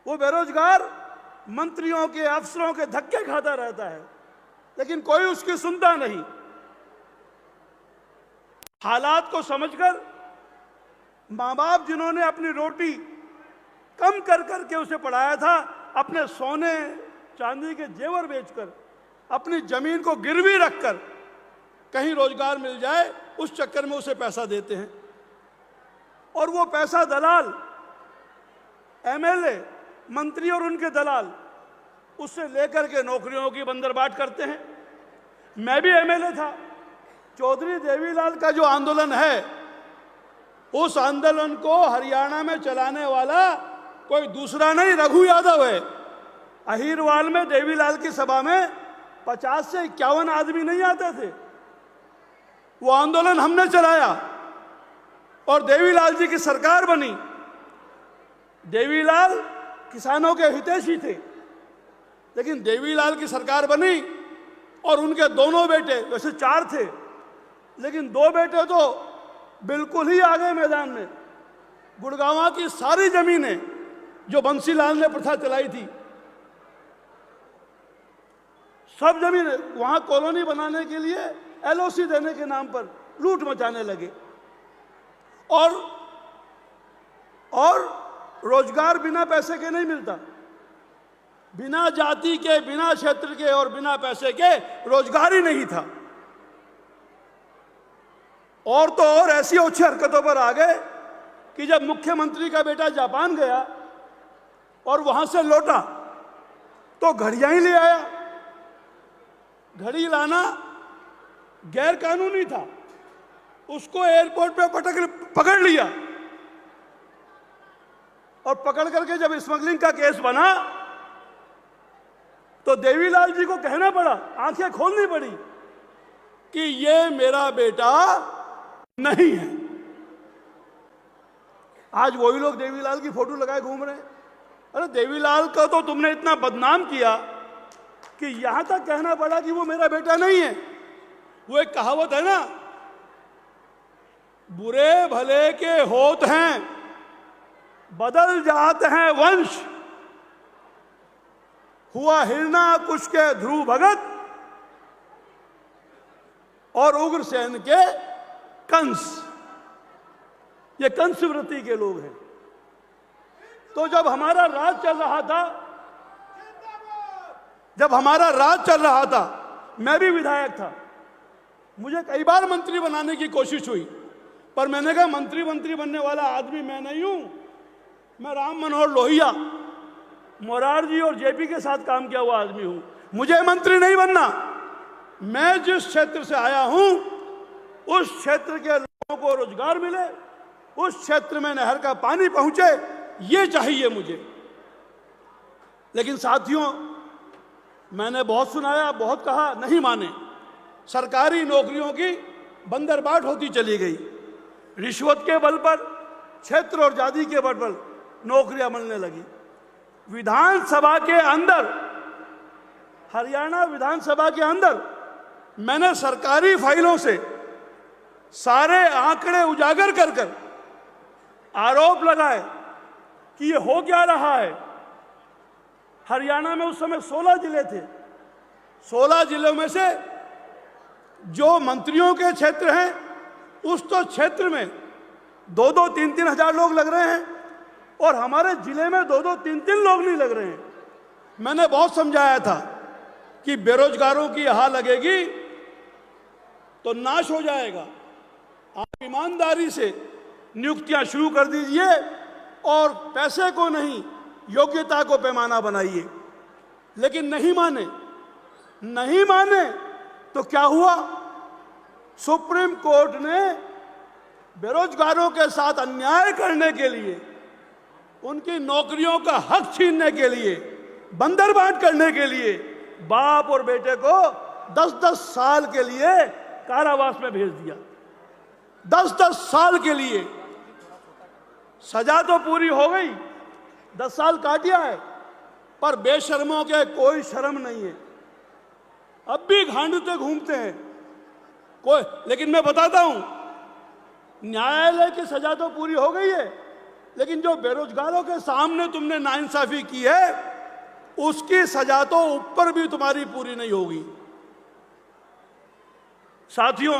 Speaker 6: वो बेरोजगार मंत्रियों के, अफसरों के धक्के खाता रहता है, लेकिन कोई उसकी सुनता नहीं। हालात को समझकर माँ बाप जिन्होंने अपनी रोटी कम कर करके उसे पढ़ाया था, अपने सोने चांदी के जेवर बेचकर, अपनी जमीन को गिरवी रखकर कहीं रोजगार मिल जाए उस चक्कर में उसे पैसा देते हैं। और वो पैसा दलाल, एमएलए, मंत्री और उनके दलाल उससे लेकर के नौकरियों की बंदरबाट करते हैं। मैं भी एमएलए था। चौधरी देवीलाल का जो आंदोलन है, उस आंदोलन को हरियाणा में चलाने वाला कोई दूसरा नहीं, रघु यादव है। अहीरवाल में देवीलाल की सभा में 50 से 51 आदमी नहीं आते थे। वो आंदोलन हमने चलाया और देवीलाल जी की सरकार बनी। देवीलाल किसानों के हितैषी थे, लेकिन देवीलाल की सरकार बनी और उनके दोनों बेटे, वैसे 4 थे, लेकिन 2 बेटे तो बिल्कुल ही आ गए मैदान में। गुड़गांव की सारी जमीनें जो बंसीलाल ने प्रथा चलाई थी, सब जमीन वहां कॉलोनी बनाने के लिए एलओसी देने के नाम पर लूट मचाने लगे। और रोजगार बिना पैसे के नहीं मिलता। बिना जाति के, बिना क्षेत्र के और बिना पैसे के रोजगार ही नहीं था। और तो और ऐसी ओछी हरकतों पर आ गए कि जब मुख्यमंत्री का बेटा जापान गया और वहां से लौटा तो घड़ियां ही ले आया। घड़ी लाना गैर कानूनी था, उसको एयरपोर्ट पे पकड़ लिया और पकड़ करके जब स्मगलिंग का केस बना तो देवीलाल जी को कहना पड़ा, आंखें खोलनी पड़ी कि ये मेरा बेटा नहीं है। आज वही लोग देवीलाल की फोटो लगाए घूम रहे हैं। अरे देवीलाल को तो तुमने इतना बदनाम किया कि यहां तक कहना पड़ा कि वो मेरा बेटा नहीं है। वो एक कहावत है ना, बुरे भले के होत हैं, बदल जाते हैं वंश। हुआ हिरणाकुश के ध्रुव भगत और उग्रसेन के कंस। ये कंस वृत्ति के लोग हैं। तो जब हमारा राज चल रहा था, मैं भी विधायक था, मुझे कई बार मंत्री बनाने की कोशिश हुई, पर मैंने कहा मंत्री बनने वाला आदमी मैं नहीं हूं। मैं राम मनोहर लोहिया मोरारजी और जेपी के साथ काम किया हुआ आदमी हूं। मुझे मंत्री नहीं बनना। मैं जिस क्षेत्र से आया हूं उस क्षेत्र के लोगों को रोजगार मिले, उस क्षेत्र में नहर का पानी पहुंचे, ये चाहिए मुझे। लेकिन साथियों, मैंने बहुत सुनाया, बहुत कहा, नहीं माने। सरकारी नौकरियों की बंदरबाट होती चली गई। रिश्वत के बल पर, क्षेत्र और जाति के बल पर नौकरियां मिलने लगी। विधानसभा के अंदर, हरियाणा विधानसभा के अंदर मैंने सरकारी फाइलों से सारे आंकड़े उजागर कर कर आरोप लगाए कि ये हो क्या रहा है। हरियाणा में उस समय 16 जिले थे। 16 जिलों में से जो मंत्रियों के क्षेत्र हैं उस तो क्षेत्र में 2-2, 3-3 हजार लोग लग रहे हैं और हमारे जिले में 2-2, 3-3 लोग नहीं लग रहे हैं। मैंने बहुत समझाया था कि बेरोजगारों की यहाँ लगेगी तो नाश हो जाएगा। आप ईमानदारी से नियुक्तियां शुरू कर दीजिए और पैसे को नहीं, योग्यता को पैमाना बनाइए। लेकिन नहीं माने। नहीं माने तो क्या हुआ? सुप्रीम कोर्ट ने बेरोजगारों के साथ अन्याय करने के लिए, उनकी नौकरियों का हक छीनने के लिए, बंदरबाट करने के लिए बाप और बेटे को 10-10 साल के लिए कारावास में भेज दिया। 10-10 साल के लिए। सजा तो पूरी हो गई, 10 साल काटिया है, पर बेशर्मों के कोई शर्म नहीं है। अब भी घांडते घूमते हैं कोई। लेकिन मैं बताता हूं, न्यायालय की सजा तो पूरी हो गई है, लेकिन जो बेरोजगारों के सामने तुमने नाइंसाफी की है उसकी सजा तो ऊपर भी तुम्हारी पूरी नहीं होगी। साथियों,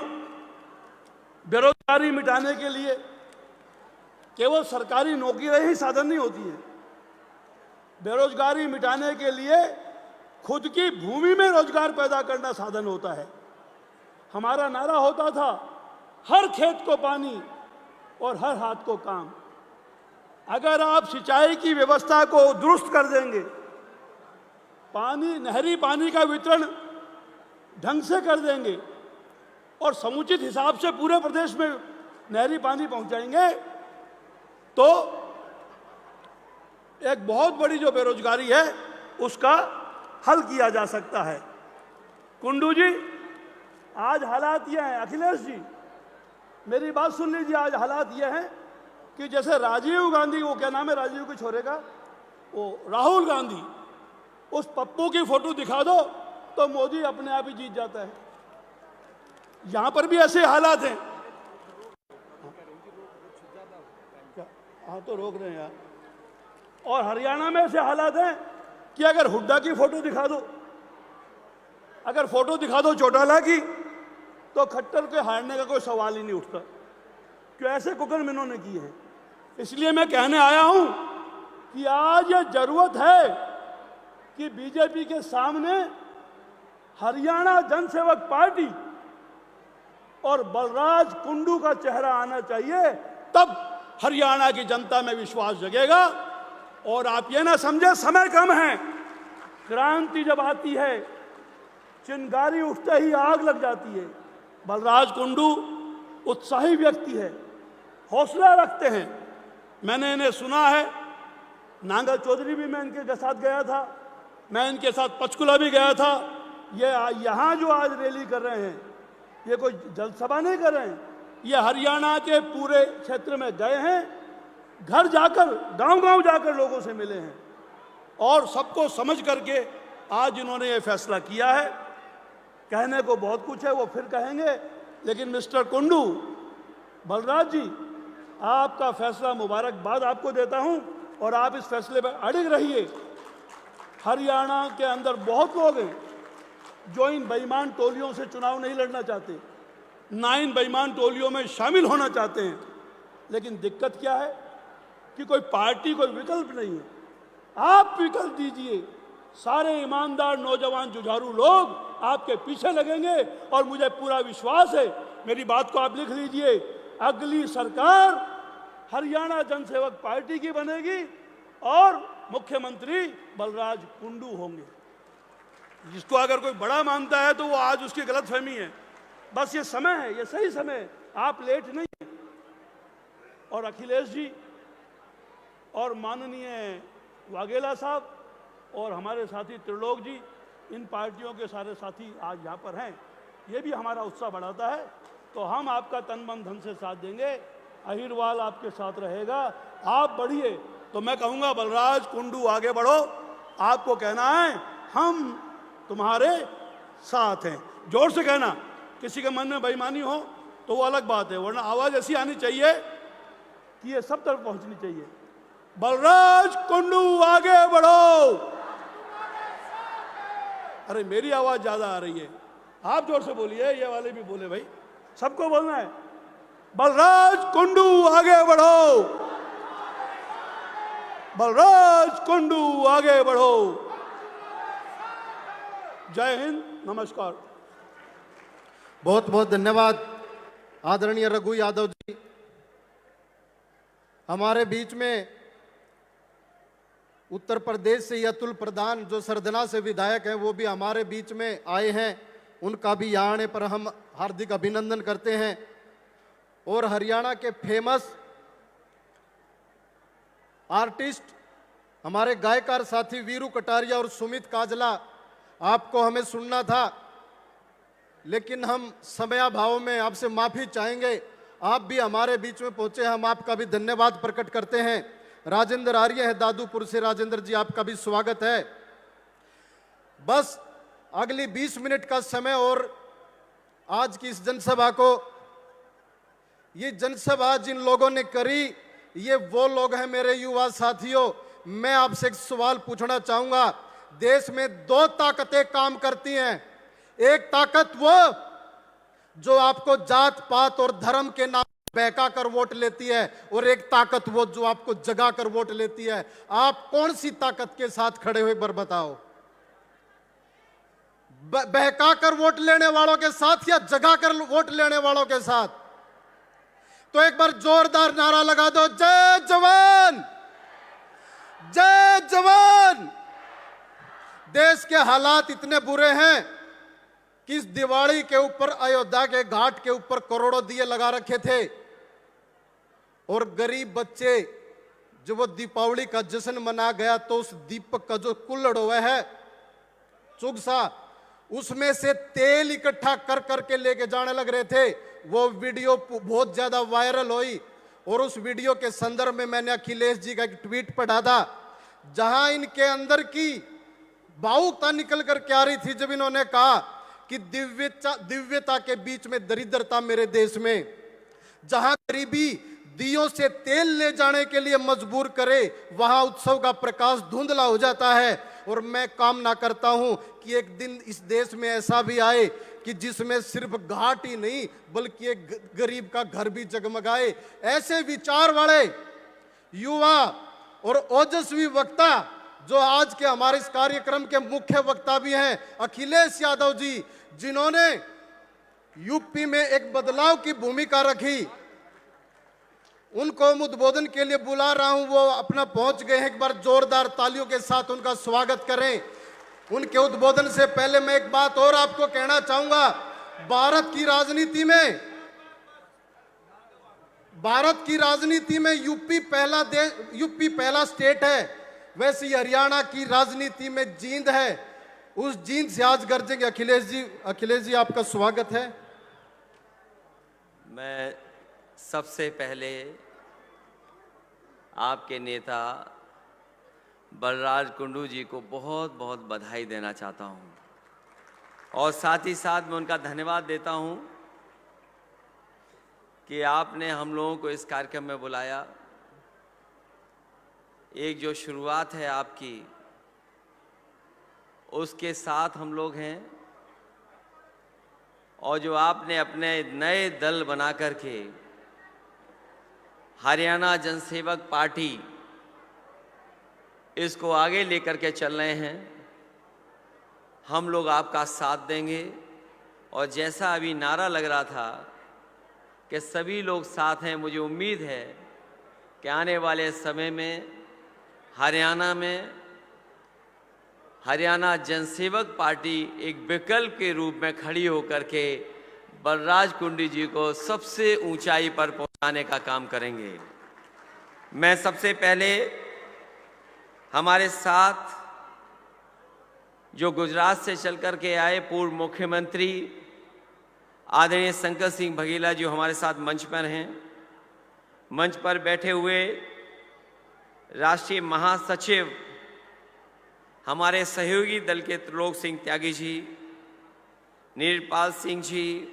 Speaker 6: बेरोजगारी मिटाने के लिए केवल सरकारी नौकरियां ही साधन नहीं होती है। बेरोजगारी मिटाने के लिए खुद की भूमि में रोजगार पैदा करना साधन होता है। हमारा नारा होता था, हर खेत को पानी और हर हाथ को काम। अगर आप सिंचाई की व्यवस्था को दुरुस्त कर देंगे, पानी, नहरी पानी का वितरण ढंग से कर देंगे और समुचित हिसाब से पूरे प्रदेश में नहरी पानी पहुंचाएंगे, तो एक बहुत बड़ी जो बेरोजगारी है उसका हल किया जा सकता है। कुंडू जी, आज हालात ये हैं, अखिलेश जी मेरी बात सुन लीजिए, आज हालात ये हैं कि जैसे राजीव गांधी, वो क्या नाम है राजीव के छोरे का, वो राहुल गांधी, उस पप्पू की फोटो दिखा दो तो मोदी अपने आप ही जीत जाता है। यहां पर भी ऐसे हालात हैं। हाँ तो रोक रहे हैं यार। और हरियाणा में ऐसे हालात हैं कि अगर हुड्डा की फोटो दिखा दो, अगर फोटो दिखा दो चौटाला की, तो खट्टर के हारने का कोई सवाल ही नहीं उठता। क्यों? ऐसे कुकर्म इन्होंने किए हैं। इसलिए मैं कहने आया हूं कि आज ये जरूरत है कि बीजेपी के सामने हरियाणा जनसेवक पार्टी और बलराज कुंडू का चेहरा आना चाहिए, तब हरियाणा की जनता में विश्वास जगेगा। और आप ये ना समझे समय कम है। क्रांति जब आती है, चिंगारी उठते ही आग लग जाती है। बलराज कुंडू उत्साही व्यक्ति है, हौसला रखते हैं। मैंने इन्हें सुना है, नांगा चौधरी भी मैं इनके साथ गया था, मैं इनके साथ पंचकुला भी गया था। ये यहाँ जो आज रैली कर रहे हैं, ये कोई जनसभा नहीं कर रहे हैं, ये हरियाणा के पूरे क्षेत्र में गए हैं, घर जाकर, गांव-गांव जाकर लोगों से मिले हैं और सबको समझ करके आज इन्होंने ये फैसला किया है। कहने को बहुत कुछ है, वो फिर कहेंगे, लेकिन मिस्टर कुंडू, बलराज जी, आपका फैसला मुबारकबाद आपको देता हूं और आप इस फैसले पर अड़िग रहिए। हरियाणा के अंदर बहुत लोग हैं जो इन बेईमान टोलियों से चुनाव नहीं लड़ना चाहते, ना इन बेईमान टोलियों में शामिल होना चाहते हैं। लेकिन दिक्कत क्या है कि कोई पार्टी, कोई विकल्प नहीं है। आप विकल्प दीजिए, सारे ईमानदार नौजवान जुझारू लोग आपके पीछे लगेंगे और मुझे पूरा विश्वास है, मेरी बात को आप लिख लीजिए, अगली सरकार हरियाणा जनसेवक पार्टी की बनेगी और मुख्यमंत्री बलराज कुंडू होंगे। जिसको अगर कोई बड़ा मानता है तो वो आज उसकी गलतफहमी है। बस ये समय है, ये सही समय है, आप लेट नहीं हैं। और अखिलेश जी और माननीय वाघेला साहब और हमारे साथी त्रिलोक जी, इन पार्टियों के सारे साथी आज यहाँ पर हैं, ये भी हमारा उत्साह बढ़ाता है। तो हम आपका तन मन धन से साथ देंगे, अहिरवाल आपके साथ रहेगा, आप बढ़िए। तो मैं कहूँगा बलराज कुंडू आगे बढ़ो, आपको कहना है हम तुम्हारे साथ हैं। जोर से कहना, किसी के मन में बेईमानी हो तो वो अलग बात है, वरना आवाज़ ऐसी आनी चाहिए कि ये सब तरफ पहुंचनी चाहिए। बलराज कुंडू आगे बढ़ो। अरे मेरी आवाज़ ज़्यादा आ रही है, आप जोर से बोलिए, ये वाले भी बोले भाई, सबको बोलना है। बलराज कुंडू आगे बढ़ो, बलराज कुंडू आगे बढ़ो। जय हिंद, नमस्कार।
Speaker 2: बहुत बहुत धन्यवाद आदरणीय रघु यादव जी। हमारे बीच में उत्तर प्रदेश से अतुल प्रधान जो सरदना से विधायक हैं, वो भी हमारे बीच में आए हैं। उनका भी यहाँ आने पर हम हार्दिक अभिनंदन करते हैं। और हरियाणा के फेमस आर्टिस्ट हमारे गायकार साथी वीरू कटारिया और सुमित काजला, आपको हमें सुनना था, लेकिन हम समयाभाव में आपसे माफी चाहेंगे। आप भी हमारे बीच में पहुंचे, हम आपका भी धन्यवाद प्रकट करते हैं। राजेंद्र आर्य है दादूपुर से, राजेंद्र जी आपका भी स्वागत है। बस अगली 20 मिनट का समय और आज की इस जनसभा को, ये जनसभा जिन लोगों ने करी, ये वो लोग हैं मेरे युवा साथियों। मैं आपसे एक सवाल पूछना चाहूंगा। देश में दो ताकतें काम करती हैं। एक ताकत वो जो आपको जात पात और धर्म के नाम बहका कर वोट लेती है, और एक ताकत वो जो आपको जगा कर वोट लेती है। आप कौन सी ताकत के साथ खड़े हुए बर बताओ? बहका कर वोट लेने वालों के साथ या जगा कर वोट लेने वालों के साथ? तो एक बार जोरदार नारा लगा दो, जय जवान, जय जवान। देश के हालात इतने बुरे हैं कि इस दिवाली के ऊपर अयोध्या के घाट के ऊपर करोड़ों दिए लगा रखे थे, और गरीब बच्चे जो वो दीपावली का जश्न मना गया, तो उस दीपक का जो कुल्हड़ हुआ है चुगसा, उसमें से तेल इकट्ठा कर करके लेके जाने लग रहे थे। वो वीडियो बहुत ज्यादा वायरल हुई, और उस वीडियो के संदर्भ में मैंने अखिलेश जी का एक ट्वीट पढ़ा था, जहां इनके अंदर की भावुकता निकल कर के आ रही थी, जब इन्होंने कहा कि दिव्यता के बीच में दरिद्रता मेरे देश में, जहां गरीबी दियों से तेल ले जाने के लिए मजबूर करे, वहां उत्सव का प्रकाश धुंधला हो जाता है। और मैं कामना करता हूं कि एक दिन इस देश में ऐसा भी आए कि जिसमें सिर्फ घाट ही नहीं बल्कि एक गरीब का घर भी जगमगाए। ऐसे विचार वाले युवा और ओजस्वी वक्ता जो आज के हमारे इस कार्यक्रम के मुख्य वक्ता भी हैं, अखिलेश यादव जी, जिन्होंने यूपी में एक बदलाव की भूमिका रखी, उनको उद्बोधन के लिए बुला रहा हूं। वो अपना पहुंच गए हैं, एक बार जोरदार तालियों के साथ उनका स्वागत करें। उनके उद्बोधन से पहले मैं एक बात और आपको कहना चाहूंगा। भारत की राजनीति में यूपी पहला स्टेट है, वैसे ही हरियाणा की राजनीति में जींद है। उस जींद से आज गरजेंगे अखिलेश जी। अखिलेश जी आपका स्वागत है।
Speaker 7: मैं सबसे पहले आपके नेता बलराज कुंडू जी को बहुत बहुत बधाई देना चाहता हूं, और साथ ही साथ मैं उनका धन्यवाद देता हूं कि आपने हम लोगों को इस कार्यक्रम में बुलाया। एक जो शुरुआत है आपकी, उसके साथ हम लोग हैं, और जो आपने अपने नए दल बना करके हरियाणा जनसेवक पार्टी इसको आगे लेकर के चल रहे हैं, हम लोग आपका साथ देंगे। और जैसा अभी नारा लग रहा था कि सभी लोग साथ हैं, मुझे उम्मीद है कि आने वाले समय में हरियाणा में हरियाणा जनसेवक पार्टी एक विकल्प के रूप में खड़ी होकर के बलराज कुंडू जी को सबसे ऊंचाई पर पहुंचाने का काम करेंगे। मैं सबसे पहले हमारे साथ जो गुजरात से चल कर के आए पूर्व मुख्यमंत्री आदरणीय शंकर सिंह बघेला जो हमारे साथ मंच पर हैं, मंच पर बैठे हुए राष्ट्रीय महासचिव हमारे सहयोगी दल के त्रिलोक सिंह त्यागी जी, नीरपाल सिंह जी,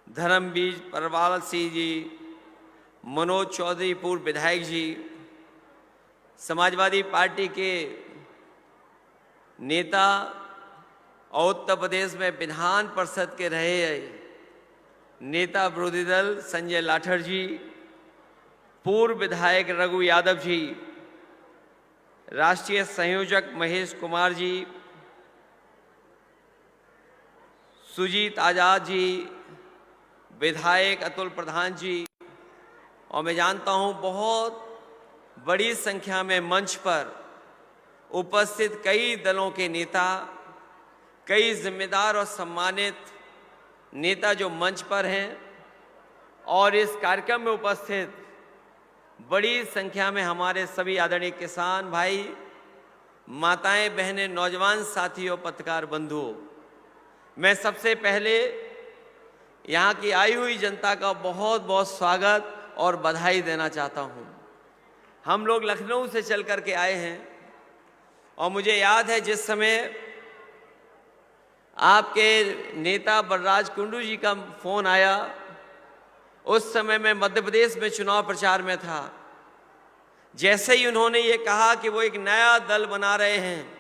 Speaker 7: धर्मवीर परवाल सिंह जी, मनोज चौधरी पूर्व विधायक जी, समाजवादी पार्टी के नेता और उत्तर प्रदेश में विधान परिषद के रहे नेता विरोधी दल संजय लाठर जी, पूर्व विधायक रघु यादव जी, राष्ट्रीय संयोजक महेश कुमार जी, सुजीत आजाद जी, विधायक अतुल प्रधान जी, और मैं जानता हूं बहुत बड़ी संख्या में मंच पर उपस्थित कई दलों के नेता, कई जिम्मेदार और सम्मानित नेता जो मंच पर हैं, और इस कार्यक्रम में उपस्थित बड़ी संख्या में हमारे सभी आदरणीय किसान भाई, माताएं, बहनें, नौजवान साथियों, पत्रकार बंधुओं, मैं सबसे पहले यहाँ की आई हुई जनता का बहुत बहुत स्वागत और बधाई देना चाहता हूँ। हम लोग लखनऊ से चल कर के आए हैं और मुझे याद है जिस समय आपके नेता बलराज कुंडू जी का फोन आया, उस समय मैं मध्य प्रदेश में चुनाव प्रचार में था। जैसे ही उन्होंने ये कहा कि वो एक नया दल बना रहे हैं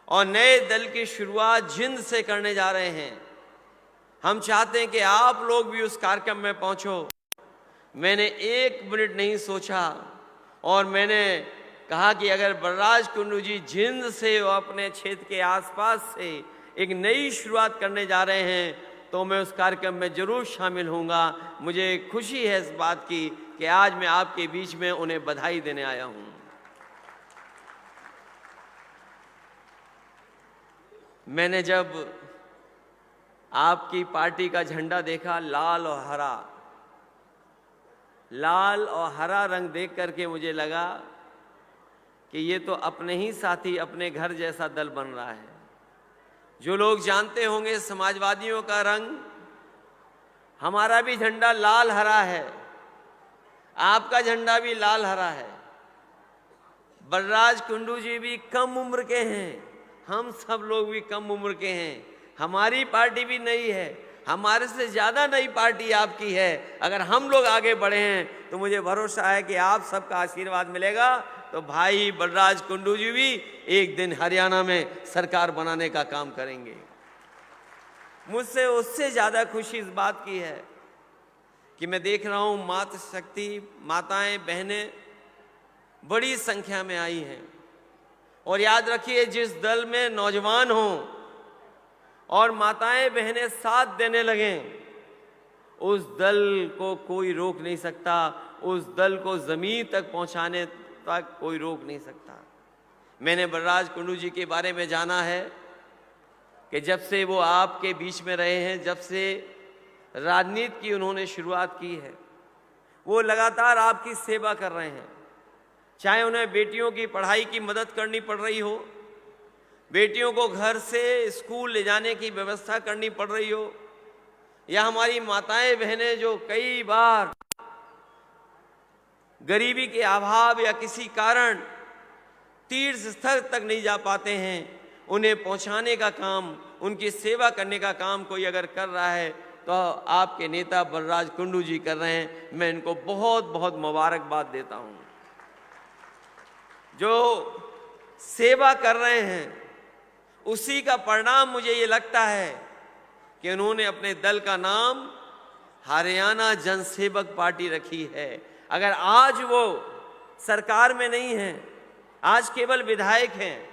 Speaker 7: और नए दल की शुरुआत जिंद से करने जा रहे हैं, हम चाहते हैं कि आप लोग भी उस कार्यक्रम में पहुंचो। मैंने एक मिनट नहीं सोचा और मैंने कहा कि अगर बलराज कुंडू जी जिंद से और अपने क्षेत्र के आसपास से एक नई शुरुआत करने जा रहे हैं तो मैं उस कार्यक्रम में जरूर शामिल होऊंगा। मुझे खुशी है इस बात की कि आज मैं आपके बीच में उन्हें बधाई देने आया हूं। मैंने जब आपकी पार्टी का झंडा देखा, लाल और हरा रंग देख करके मुझे लगा कि ये तो अपने ही साथी, अपने घर जैसा दल बन रहा है। जो लोग जानते होंगे समाजवादियों का रंग, हमारा भी झंडा लाल हरा है, आपका झंडा भी लाल हरा है। बलराज कुंडू जी भी कम उम्र के हैं, हम सब लोग भी कम उम्र के हैं। हमारी पार्टी भी नई है, हमारे से ज्यादा नई पार्टी आपकी है। अगर हम लोग आगे बढ़े हैं तो मुझे भरोसा है कि आप सबका आशीर्वाद मिलेगा तो भाई बलराज कुंडू जी भी एक दिन हरियाणा में सरकार बनाने का काम करेंगे। मुझसे उससे ज्यादा खुशी इस बात की है कि मैं देख रहा हूं मातृशक्ति, माताएं, बहनें बड़ी संख्या में आई हैं। और याद रखिए, जिस दल में नौजवान हों और माताएं बहनें साथ देने लगें, उस दल को कोई रोक नहीं सकता, उस दल को जमीन तक पहुंचाने तक कोई रोक नहीं सकता। मैंने बलराज कुंडू जी के बारे में जाना है कि जब से वो आपके बीच में रहे हैं, जब से राजनीति की उन्होंने शुरुआत की है, वो लगातार आपकी सेवा कर रहे हैं। चाहे उन्हें बेटियों की पढ़ाई की मदद करनी पड़ रही हो, बेटियों को घर से स्कूल ले जाने की व्यवस्था करनी पड़ रही हो, या हमारी माताएं बहनें जो कई बार गरीबी के अभाव या किसी कारण तीर्थ स्थल तक नहीं जा पाते हैं, उन्हें पहुंचाने का काम, उनकी सेवा करने का काम कोई अगर कर रहा है तो आपके नेता बलराज कुंडू जी कर रहे हैं। मैं इनको बहुत बहुत मुबारकबाद देता हूं। जो सेवा कर रहे हैं उसी का परिणाम मुझे ये लगता है कि उन्होंने अपने दल का नाम हरियाणा जनसेवक पार्टी रखी है। अगर आज वो सरकार में नहीं है, आज केवल विधायक हैं,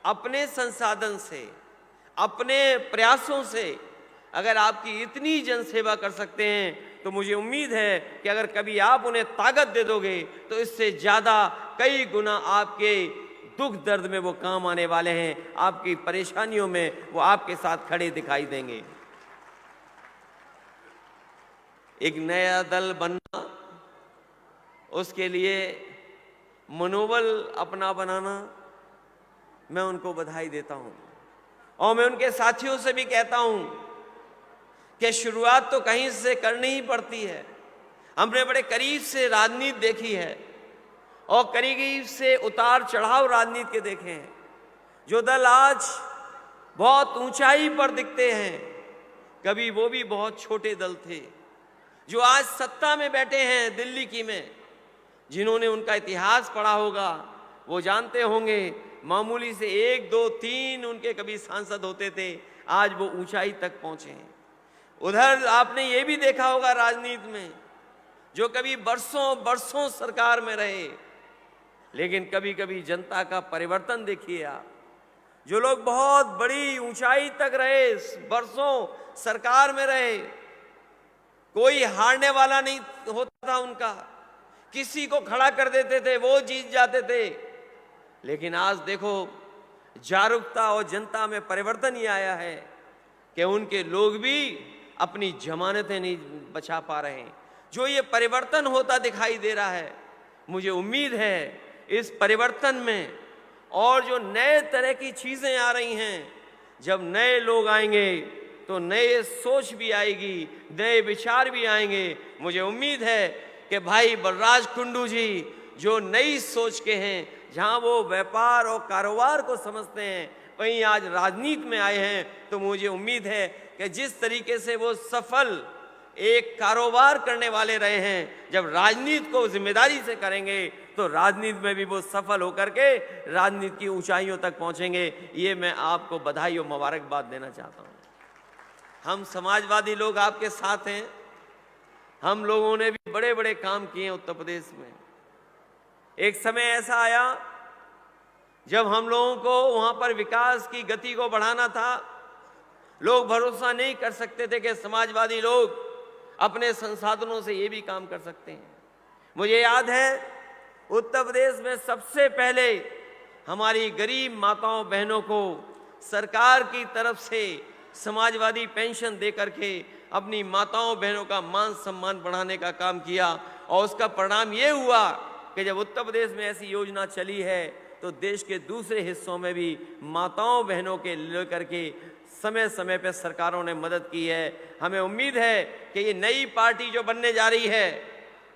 Speaker 7: अपने संसाधन से, अपने प्रयासों से अगर आपकी इतनी जनसेवा कर सकते हैं तो मुझे उम्मीद है कि अगर कभी आप उन्हें ताकत दे दोगे तो इससे ज़्यादा कई गुना आपके दुख दर्द में वो काम आने वाले हैं, आपकी परेशानियों में वो आपके साथ खड़े दिखाई देंगे। एक नया दल बनना, उसके लिए मनोबल अपना बनाना, मैं उनको बधाई देता हूं। और मैं उनके साथियों से भी कहता हूं कि शुरुआत तो कहीं से करनी ही पड़ती है। हमने बड़े करीब से राजनीति देखी है और करीब से उतार चढ़ाव राजनीति के देखे हैं। जो दल आज बहुत ऊंचाई पर दिखते हैं, कभी वो भी बहुत छोटे दल थे। जो आज सत्ता में बैठे हैं दिल्ली की में, जिन्होंने उनका इतिहास पढ़ा होगा वो जानते होंगे, मामूली से 1, 2, 3 उनके कभी सांसद होते थे, आज वो ऊंचाई तक पहुंचे हैं। उधर आपने ये भी देखा होगा राजनीति में, जो कभी बरसों बरसों सरकार में रहे, लेकिन कभी कभी जनता का परिवर्तन देखिए आप। जो लोग बहुत बड़ी ऊंचाई तक रहे, बरसों सरकार में रहे, कोई हारने वाला नहीं होता था उनका, किसी को खड़ा कर देते थे, वो जीत जाते थे। लेकिन आज देखो जागरूकता और जनता में परिवर्तन ही आया है कि उनके लोग भी अपनी जमानतें नहीं बचा पा रहे हैं। जो ये परिवर्तन होता दिखाई दे रहा है, मुझे उम्मीद है इस परिवर्तन में और जो नए तरह की चीजें आ रही हैं, जब नए लोग आएंगे तो नए सोच भी आएगी, नए विचार भी आएंगे। मुझे उम्मीद है कि भाई बलराज कुंडू जी जो नई सोच के हैं, जहां वो व्यापार और कारोबार को समझते हैं, वहीं आज राजनीति में आए हैं, तो मुझे उम्मीद है कि जिस तरीके से वो सफल एक कारोबार करने वाले रहे हैं, जब राजनीति को जिम्मेदारी से करेंगे तो राजनीति में भी वो सफल होकर के राजनीति की ऊंचाइयों तक पहुंचेंगे। ये मैं आपको बधाई और मुबारकबाद देना चाहता हूं। हम समाजवादी लोग आपके साथ हैं। हम लोगों ने भी बड़े बड़े काम किए उत्तर प्रदेश में। एक समय ऐसा आया जब हम लोगों को वहां पर विकास की गति को बढ़ाना था। लोग भरोसा नहीं कर सकते थे कि समाजवादी लोग अपने संसाधनों से ये भी काम कर सकते हैं। मुझे याद है उत्तर प्रदेश में सबसे पहले हमारी गरीब माताओं बहनों को सरकार की तरफ से समाजवादी पेंशन दे करके अपनी माताओं बहनों का मान सम्मान बढ़ाने का काम किया। और उसका परिणाम ये हुआ कि जब उत्तर प्रदेश में ऐसी योजना चली है तो देश के दूसरे हिस्सों में भी माताओं बहनों के लेकर के समय समय पर सरकारों ने मदद की है। हमें उम्मीद है कि ये नई पार्टी जो बनने जा रही है,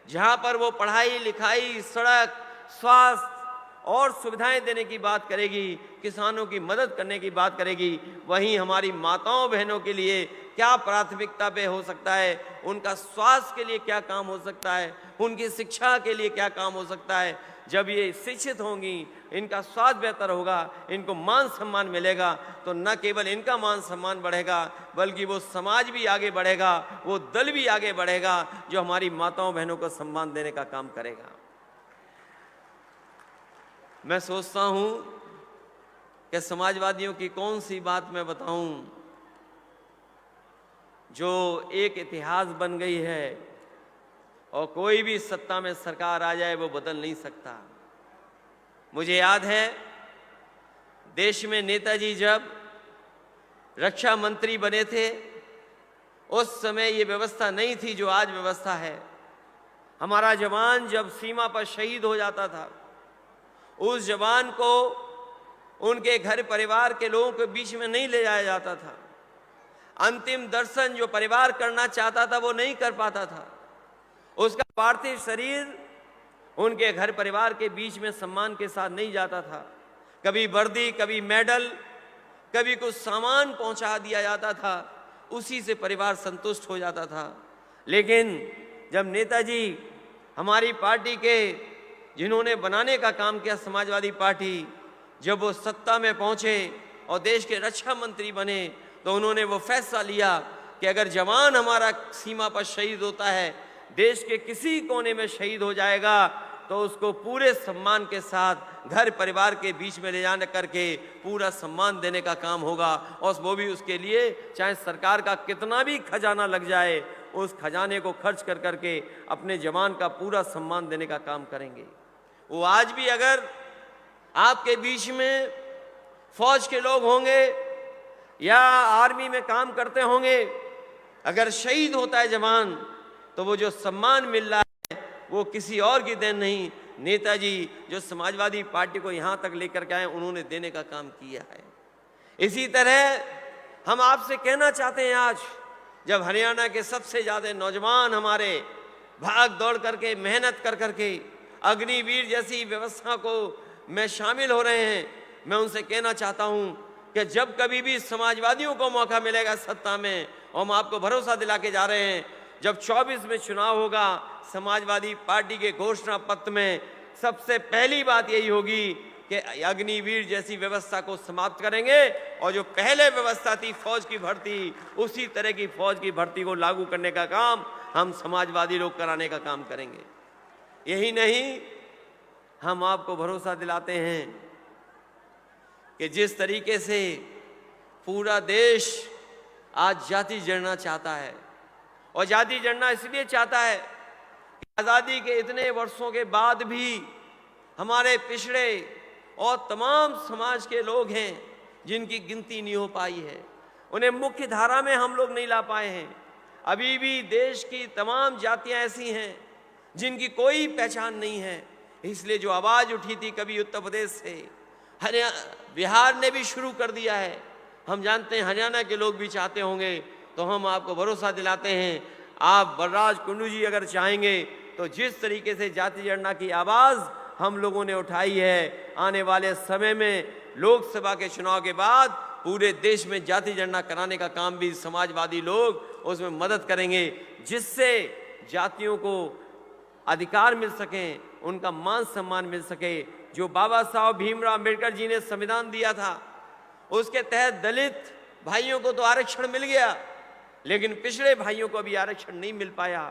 Speaker 7: जहां पर वो पढ़ाई लिखाई, सड़क, स्वास्थ्य और सुविधाएं देने की बात करेगी, किसानों की मदद करने की बात करेगी, वहीं हमारी माताओं बहनों के लिए क्या प्राथमिकता पे हो सकता है, उनका स्वास्थ्य के लिए क्या काम हो सकता है, उनकी शिक्षा के लिए क्या काम हो सकता है। जब ये शिक्षित होंगी, इनका स्वास्थ्य बेहतर होगा, इनको मान सम्मान मिलेगा, तो न केवल इनका मान सम्मान बढ़ेगा बल्कि वो समाज भी आगे बढ़ेगा, वो दल भी आगे बढ़ेगा जो हमारी माताओं बहनों को सम्मान देने का काम करेगा। मैं सोचता हूं कि समाजवादियों की कौन सी बात मैं बताऊं जो एक इतिहास बन गई है और कोई भी सत्ता में सरकार आ जाए वो बदल नहीं सकता। मुझे याद है देश में नेताजी जब रक्षा मंत्री बने थे, उस समय ये व्यवस्था नहीं थी जो आज व्यवस्था है। हमारा जवान जब सीमा पर शहीद हो जाता था, उस जवान को उनके घर परिवार के लोगों के बीच में नहीं ले जाया जाता था। अंतिम दर्शन जो परिवार करना चाहता था वो नहीं कर पाता था। उसका पार्थिव शरीर उनके घर परिवार के बीच में सम्मान के साथ नहीं जाता था। कभी वर्दी, कभी मेडल, कभी कुछ सामान पहुंचा दिया जाता था, उसी से परिवार संतुष्ट हो जाता था। लेकिन जब नेताजी हमारी पार्टी के जिन्होंने बनाने का काम किया, समाजवादी पार्टी, जब वो सत्ता में पहुंचे और देश के रक्षा मंत्री बने, तो उन्होंने वो फैसला लिया कि अगर जवान हमारा सीमा पर शहीद होता है, देश के किसी कोने में शहीद हो जाएगा, तो उसको पूरे सम्मान के साथ घर परिवार के बीच में ले जाने करके पूरा सम्मान देने का काम होगा। और वो भी उसके लिए चाहे सरकार का कितना भी खजाना लग जाए, उस खजाने को खर्च कर करके अपने जवान का पूरा सम्मान देने का काम करेंगे। वो आज भी अगर आपके बीच में फौज के लोग होंगे या आर्मी में काम करते होंगे, अगर शहीद होता है जवान, तो वो जो सम्मान मिल रहा है वो किसी और की देन नहीं, नेताजी जो समाजवादी पार्टी को यहाँ तक लेकर के आए उन्होंने देने का काम किया है। इसी तरह हम आपसे कहना चाहते हैं, आज जब हरियाणा के सबसे ज़्यादा नौजवान हमारे भाग दौड़ करके मेहनत कर करके अग्निवीर जैसी व्यवस्था को में शामिल हो रहे हैं, मैं उनसे कहना चाहता हूं कि जब कभी भी समाजवादियों को मौका मिलेगा सत्ता में, और हम आपको भरोसा दिला के जा रहे हैं, जब 24 में चुनाव होगा, समाजवादी पार्टी के घोषणा पत्र में सबसे पहली बात यही होगी कि अग्निवीर जैसी व्यवस्था को समाप्त करेंगे, और जो पहले व्यवस्था थी फौज की भर्ती, उसी तरह की फौज की भर्ती को लागू करने का काम हम समाजवादी लोग कराने का काम करेंगे। यही नहीं, हम आपको भरोसा दिलाते हैं कि जिस तरीके से पूरा देश आज जाति जड़ना चाहता है, और जाति जड़ना इसलिए चाहता है कि आज़ादी के इतने वर्षों के बाद भी हमारे पिछड़े और तमाम समाज के लोग हैं जिनकी गिनती नहीं हो पाई है, उन्हें मुख्य धारा में हम लोग नहीं ला पाए हैं। अभी भी देश की तमाम जातियां ऐसी हैं जिनकी कोई पहचान नहीं है। इसलिए जो आवाज़ उठी थी कभी उत्तर प्रदेश से, हरियाणा बिहार ने भी शुरू कर दिया है, हम जानते हैं हरियाणा के लोग भी चाहते होंगे, तो हम आपको भरोसा दिलाते हैं, आप बलराज कुंडू जी अगर चाहेंगे तो जिस तरीके से जाति जनगणना की आवाज़ हम लोगों ने उठाई है, आने वाले समय में लोकसभा के चुनाव के बाद पूरे देश में जाति जनगणना कराने का काम भी समाजवादी लोग उसमें मदद करेंगे, जिससे जातियों को अधिकार मिल सके, उनका मान सम्मान मिल सके। जो बाबा साहब भीमराव अम्बेडकर जी ने संविधान दिया था, उसके तहत दलित भाइयों को तो आरक्षण मिल गया, लेकिन पिछड़े भाइयों को अभी आरक्षण नहीं मिल पाया,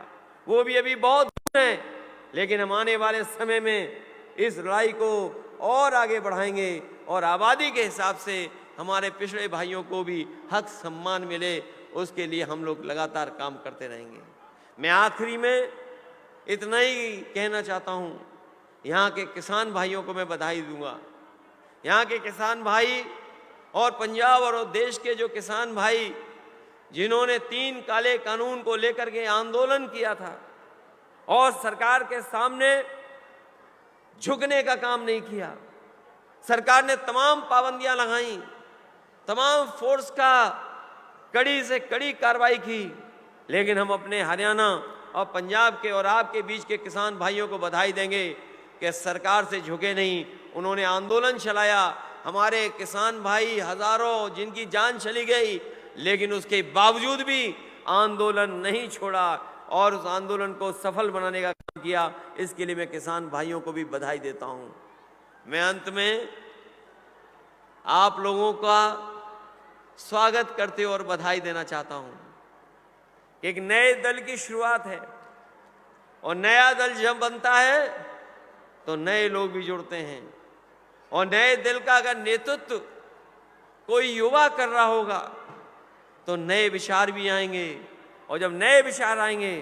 Speaker 7: वो भी अभी बहुत दूर है। लेकिन हम आने वाले समय में इस लड़ाई को और आगे बढ़ाएंगे, और आबादी के हिसाब से हमारे पिछड़े भाइयों को भी हक सम्मान मिले, उसके लिए हम लोग लगातार काम करते रहेंगे। मैं आखिरी में इतना ही कहना चाहता हूँ, यहाँ के किसान भाइयों को मैं बधाई दूंगा। यहाँ के किसान भाई और पंजाब और देश के जो किसान भाई जिन्होंने 3 काले कानून को लेकर के आंदोलन किया था और सरकार के सामने झुकने का काम नहीं किया, सरकार ने तमाम पाबंदियां लगाई, तमाम फोर्स का कड़ी से कड़ी कार्रवाई की, लेकिन हम अपने हरियाणा और पंजाब के और आपके बीच के किसान भाइयों को बधाई देंगे कि सरकार से झुके नहीं, उन्होंने आंदोलन चलाया। हमारे किसान भाई हजारों जिनकी जान चली गई, लेकिन उसके बावजूद भी आंदोलन नहीं छोड़ा और उस आंदोलन को सफल बनाने का काम किया। इसके लिए मैं किसान भाइयों को भी बधाई देता हूं। मैं अंत में आप लोगों का स्वागत करते और बधाई देना चाहता हूं। एक नए दल की शुरुआत है, और नया दल जब बनता है तो नए लोग भी जुड़ते हैं, और नए दल का अगर नेतृत्व कोई युवा कर रहा होगा तो नए विचार भी आएंगे, और जब नए विचार आएंगे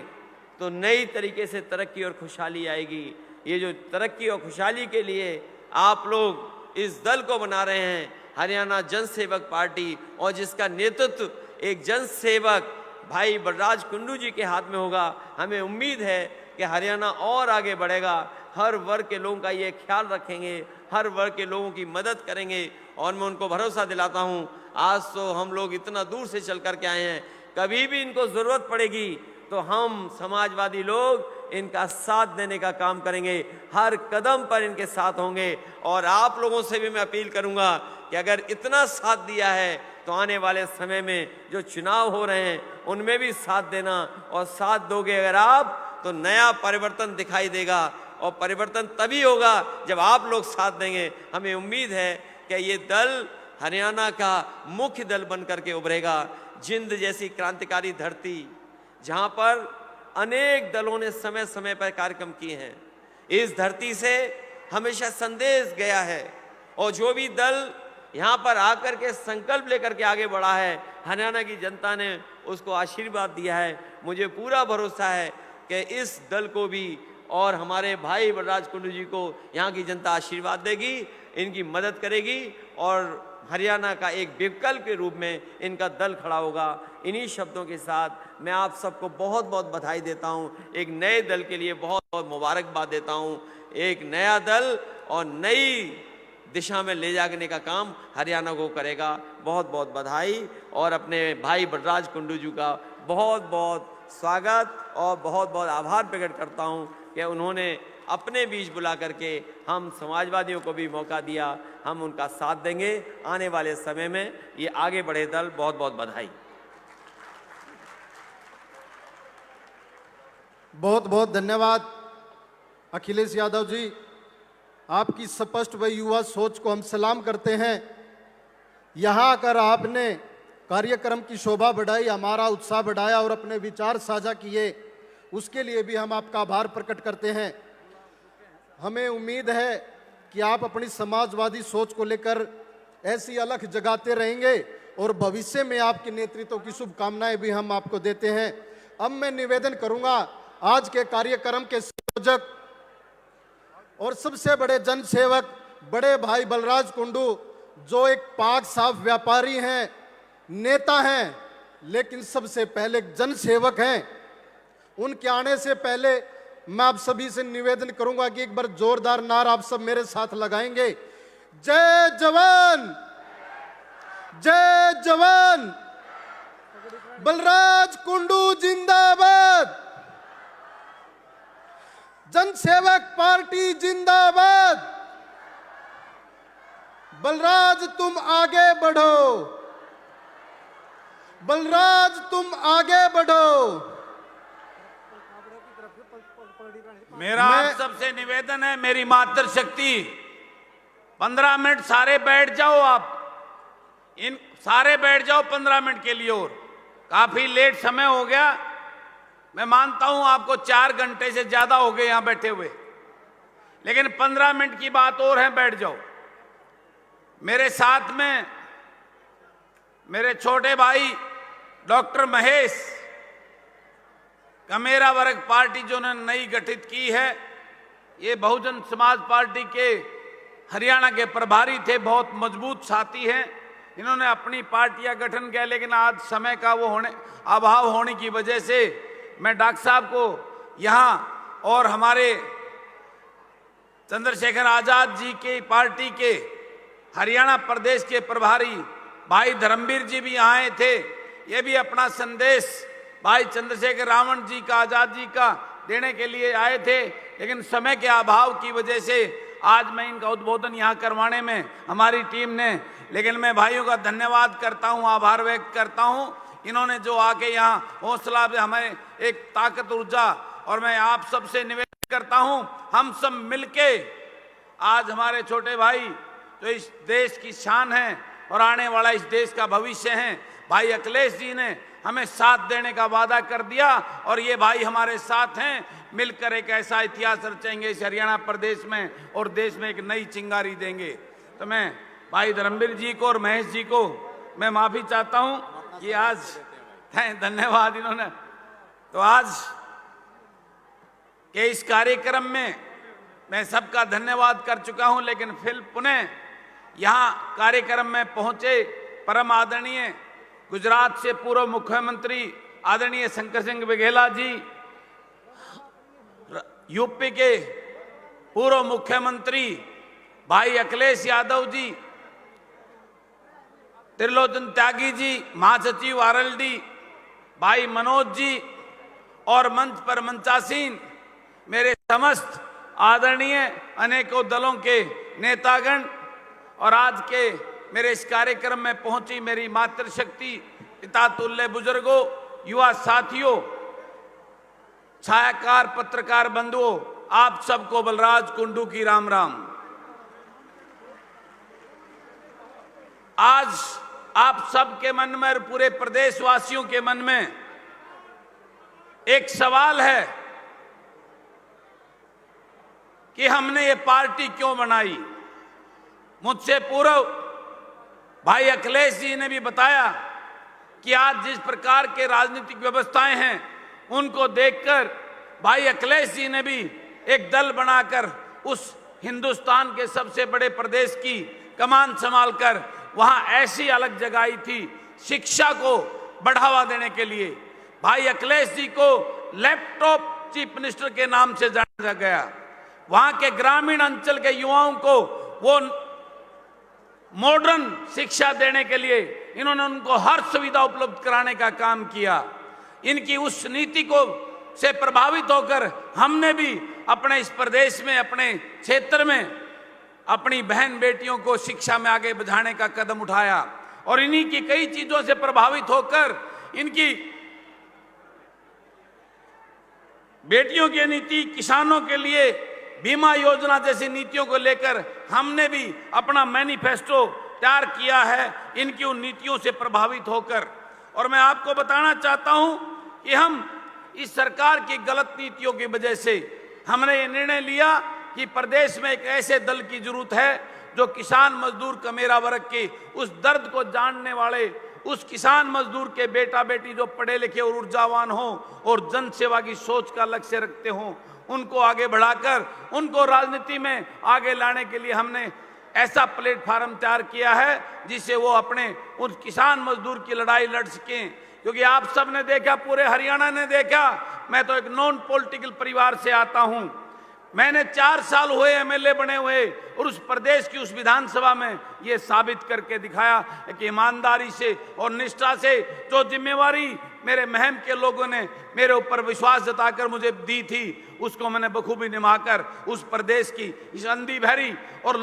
Speaker 7: तो नई तरीके से तरक्की और खुशहाली आएगी। ये जो तरक्की और खुशहाली के लिए आप लोग इस दल को बना रहे हैं, हरियाणा जन सेवक पार्टी, और जिसका नेतृत्व एक जन सेवक भाई बलराज कुंडू जी के हाथ में होगा, हमें उम्मीद है कि हरियाणा और आगे बढ़ेगा। हर वर्ग के लोगों का ये ख्याल रखेंगे, हर वर्ग के लोगों की मदद करेंगे, और मैं उनको भरोसा दिलाता हूँ, आज तो हम लोग इतना दूर से चल कर के आए हैं, कभी भी इनको ज़रूरत पड़ेगी तो हम समाजवादी लोग इनका साथ देने का काम करेंगे, हर कदम पर इनके साथ होंगे। और आप लोगों से भी मैं अपील करूंगा कि अगर इतना साथ दिया है तो आने वाले समय में जो चुनाव हो रहे हैं उनमें भी साथ देना, और साथ दोगे अगर आप तो नया परिवर्तन दिखाई देगा, और परिवर्तन तभी होगा जब आप लोग साथ देंगे। हमें उम्मीद है कि ये दल हरियाणा का मुख्य दल बन करके उभरेगा। जिंद जैसी क्रांतिकारी धरती जहां पर अनेक दलों ने समय समय पर कार्यक्रम किए हैं, इस धरती से हमेशा संदेश गया है, और जो भी दल यहाँ पर आकर के संकल्प लेकर के आगे बढ़ा है, हरियाणा की जनता ने उसको आशीर्वाद दिया है। मुझे पूरा भरोसा है कि इस दल को भी और हमारे भाई बलराज कुंडू जी को यहाँ की जनता आशीर्वाद देगी, इनकी मदद करेगी और हरियाणा का एक विकल्प के रूप में इनका दल खड़ा होगा। इन्हीं शब्दों के साथ मैं आप सबको बहुत बहुत बधाई देता हूँ। एक नए दल के लिए बहुत बहुत मुबारकबाद देता हूँ। एक नया दल और नई दिशा में ले जाने का काम हरियाणा को करेगा। बहुत बहुत बधाई और अपने भाई बलराज कुंडू जी का बहुत बहुत स्वागत और बहुत बहुत आभार प्रकट करता हूं कि उन्होंने अपने बीच बुला करके हम समाजवादियों को भी मौका दिया। हम उनका साथ देंगे आने वाले समय में, ये आगे बढ़े दल। बहुत बहुत बधाई।
Speaker 2: बहुत बहुत धन्यवाद अखिलेश यादव जी, आपकी स्पष्ट व युवा सोच को हम सलाम करते हैं। यहाँ आकर आपने कार्यक्रम की शोभा बढ़ाई, हमारा उत्साह बढ़ाया और अपने विचार साझा किए, उसके लिए भी हम आपका आभार प्रकट करते हैं। हमें उम्मीद है कि आप अपनी समाजवादी सोच को लेकर ऐसी अलख जगाते रहेंगे और भविष्य में आपके नेतृत्व की शुभकामनाएं भी हम आपको देते हैं। अब मैं निवेदन करूंगा आज के कार्यक्रम के संयोजक और सबसे बड़े जनसेवक बड़े भाई बलराज कुंडू, जो एक पाक साफ व्यापारी हैं, नेता हैं, लेकिन सबसे पहले जनसेवक हैं, उनके आने से पहले मैं आप सभी से निवेदन करूंगा कि एक बार जोरदार नारा आप सब मेरे साथ लगाएंगे। जय जवान, जय जवान, बलराज कुंडू जिंदाबाद, जनसेवक पार्टी जिंदाबाद। बलराज तुम आगे बढ़ो, बलराज तुम आगे बढ़ो।
Speaker 8: मेरा आप सबसे निवेदन है, मेरी मातृशक्ति 15 मिनट सारे बैठ जाओ। आप इन सारे बैठ जाओ 15 मिनट के लिए, और काफी लेट समय हो गया। मैं मानता हूं आपको 4 घंटे से ज्यादा हो गए यहां बैठे हुए, लेकिन 15 मिनट की बात और है, बैठ जाओ। मेरे साथ में मेरे छोटे भाई डॉक्टर महेश, कमेरा वर्ग पार्टी जो ने नई गठित की है, ये बहुजन समाज पार्टी के हरियाणा के प्रभारी थे, बहुत मजबूत साथी हैं। इन्होंने अपनी पार्टियां गठन किया, लेकिन आज समय का वो अभाव होने की वजह से मैं डॉक्टर साहब को यहाँ और हमारे चंद्रशेखर आजाद जी के पार्टी के हरियाणा प्रदेश के प्रभारी भाई धर्मवीर जी भी यहाँ आए थे। ये भी अपना संदेश भाई चंद्रशेखर रावण जी का, आजाद जी का देने के लिए आए थे, लेकिन समय के अभाव की वजह से आज मैं इनका उद्बोधन यहाँ करवाने में हमारी टीम ने, लेकिन मैं भाइयों का धन्यवाद करता हूँ, आभार व्यक्त करता हूँ। इन्होंने जो आके यहाँ हौसला हमें एक ताकत ऊर्जा, और मैं आप सबसे निवेदन करता हूँ हम सब मिलके आज हमारे छोटे भाई जो इस देश की शान है और आने वाला इस देश का भविष्य है, भाई अखिलेश जी ने हमें साथ देने का वादा कर दिया और ये भाई हमारे साथ हैं। मिलकर एक ऐसा इतिहास रचेंगे इस हरियाणा प्रदेश में और देश में एक नई चिंगारी देंगे। तो मैं भाई धर्मवीर जी को और महेश जी को मैं माफी चाहता हूं कि आज धन्यवाद इन्होंने, तो आज के इस कार्यक्रम में मैं सबका धन्यवाद कर चुका हूं, लेकिन फिर पुनः यहाँ कार्यक्रम में पहुंचे परम आदरणीय गुजरात से पूर्व मुख्यमंत्री आदरणीय शंकर सिंह वाघेला जी, यूपी के पूर्व मुख्यमंत्री भाई अखिलेश यादव जी, त्रिलोचन त्यागी जी, महासचिव आरएलडी भाई मनोज जी, और मंच पर मंचासीन मेरे समस्त आदरणीय अनेकों दलों के नेतागण, और आज के मेरे इस कार्यक्रम में पहुंची मेरी मातृशक्ति, पिता तुल्य बुजुर्गों, युवा साथियों, छायाकार पत्रकार बंधुओं, आप सबको बलराज कुंडू की राम राम। आज आप सबके मन में और पूरे प्रदेशवासियों के मन में एक सवाल है कि हमने ये पार्टी क्यों बनाई। मुझसे पूर्व भाई अखिलेश जी ने भी बताया कि आज जिस प्रकार के राजनीतिक व्यवस्थाएं हैं उनको देखकर भाई अखिलेश जी ने भी एक दल बनाकर उस हिंदुस्तान के सबसे बड़े प्रदेश की कमान संभालकर वहां ऐसी अलग जगाई थी शिक्षा को बढ़ावा देने के लिए। भाई अखिलेश जी को लैपटॉप चीफ मिनिस्टर के नाम से जाना गया। वहां के ग्रामीण अंचल के युवाओं को वो मॉडर्न शिक्षा देने के लिए इन्होंने उनको हर सुविधा उपलब्ध कराने का काम किया। इनकी उस नीति को से प्रभावित होकर हमने भी अपने इस प्रदेश में, अपने क्षेत्र में अपनी बहन बेटियों को शिक्षा में आगे बढ़ाने का कदम उठाया और इन्हीं की कई चीजों से प्रभावित होकर इनकी बेटियों की नीति, किसानों के लिए बीमा योजना जैसी नीतियों को लेकर हमने भी अपना मैनिफेस्टो तैयार किया है इनकी उन नीतियों से प्रभावित होकर। और मैं आपको बताना चाहता हूं कि हम इस सरकार की गलत नीतियों की वजह से हमने ये निर्णय लिया कि प्रदेश में एक ऐसे दल की जरूरत है जो किसान मजदूर कमेरा वर्ग के उस दर्द को जानने वाले, उस किसान मजदूर के बेटा बेटी जो पढ़े लिखे और ऊर्जावान हो और जन सेवा की सोच का लक्ष्य रखते हो, उनको आगे बढ़ाकर उनको राजनीति में आगे लाने के लिए हमने ऐसा प्लेटफार्म तैयार किया है जिससे वो अपने उस किसान मजदूर की लड़ाई लड़ सकें। क्योंकि आप सब ने देखा, पूरे हरियाणा ने देखा, मैं तो एक नॉन पॉलिटिकल परिवार से आता हूं, मैंने 4 साल हुए एमएलए बने हुए और उस प्रदेश की उस विधानसभा में ये साबित करके दिखाया कि ईमानदारी से और निष्ठा से जो जिम्मेवारी मेरे महम के लोगों ने मेरे ऊपर विश्वास जताकर मुझे दी थी उसको मैंने बखूबी निभाकर उस प्रदेश की इस अंधी बहरी और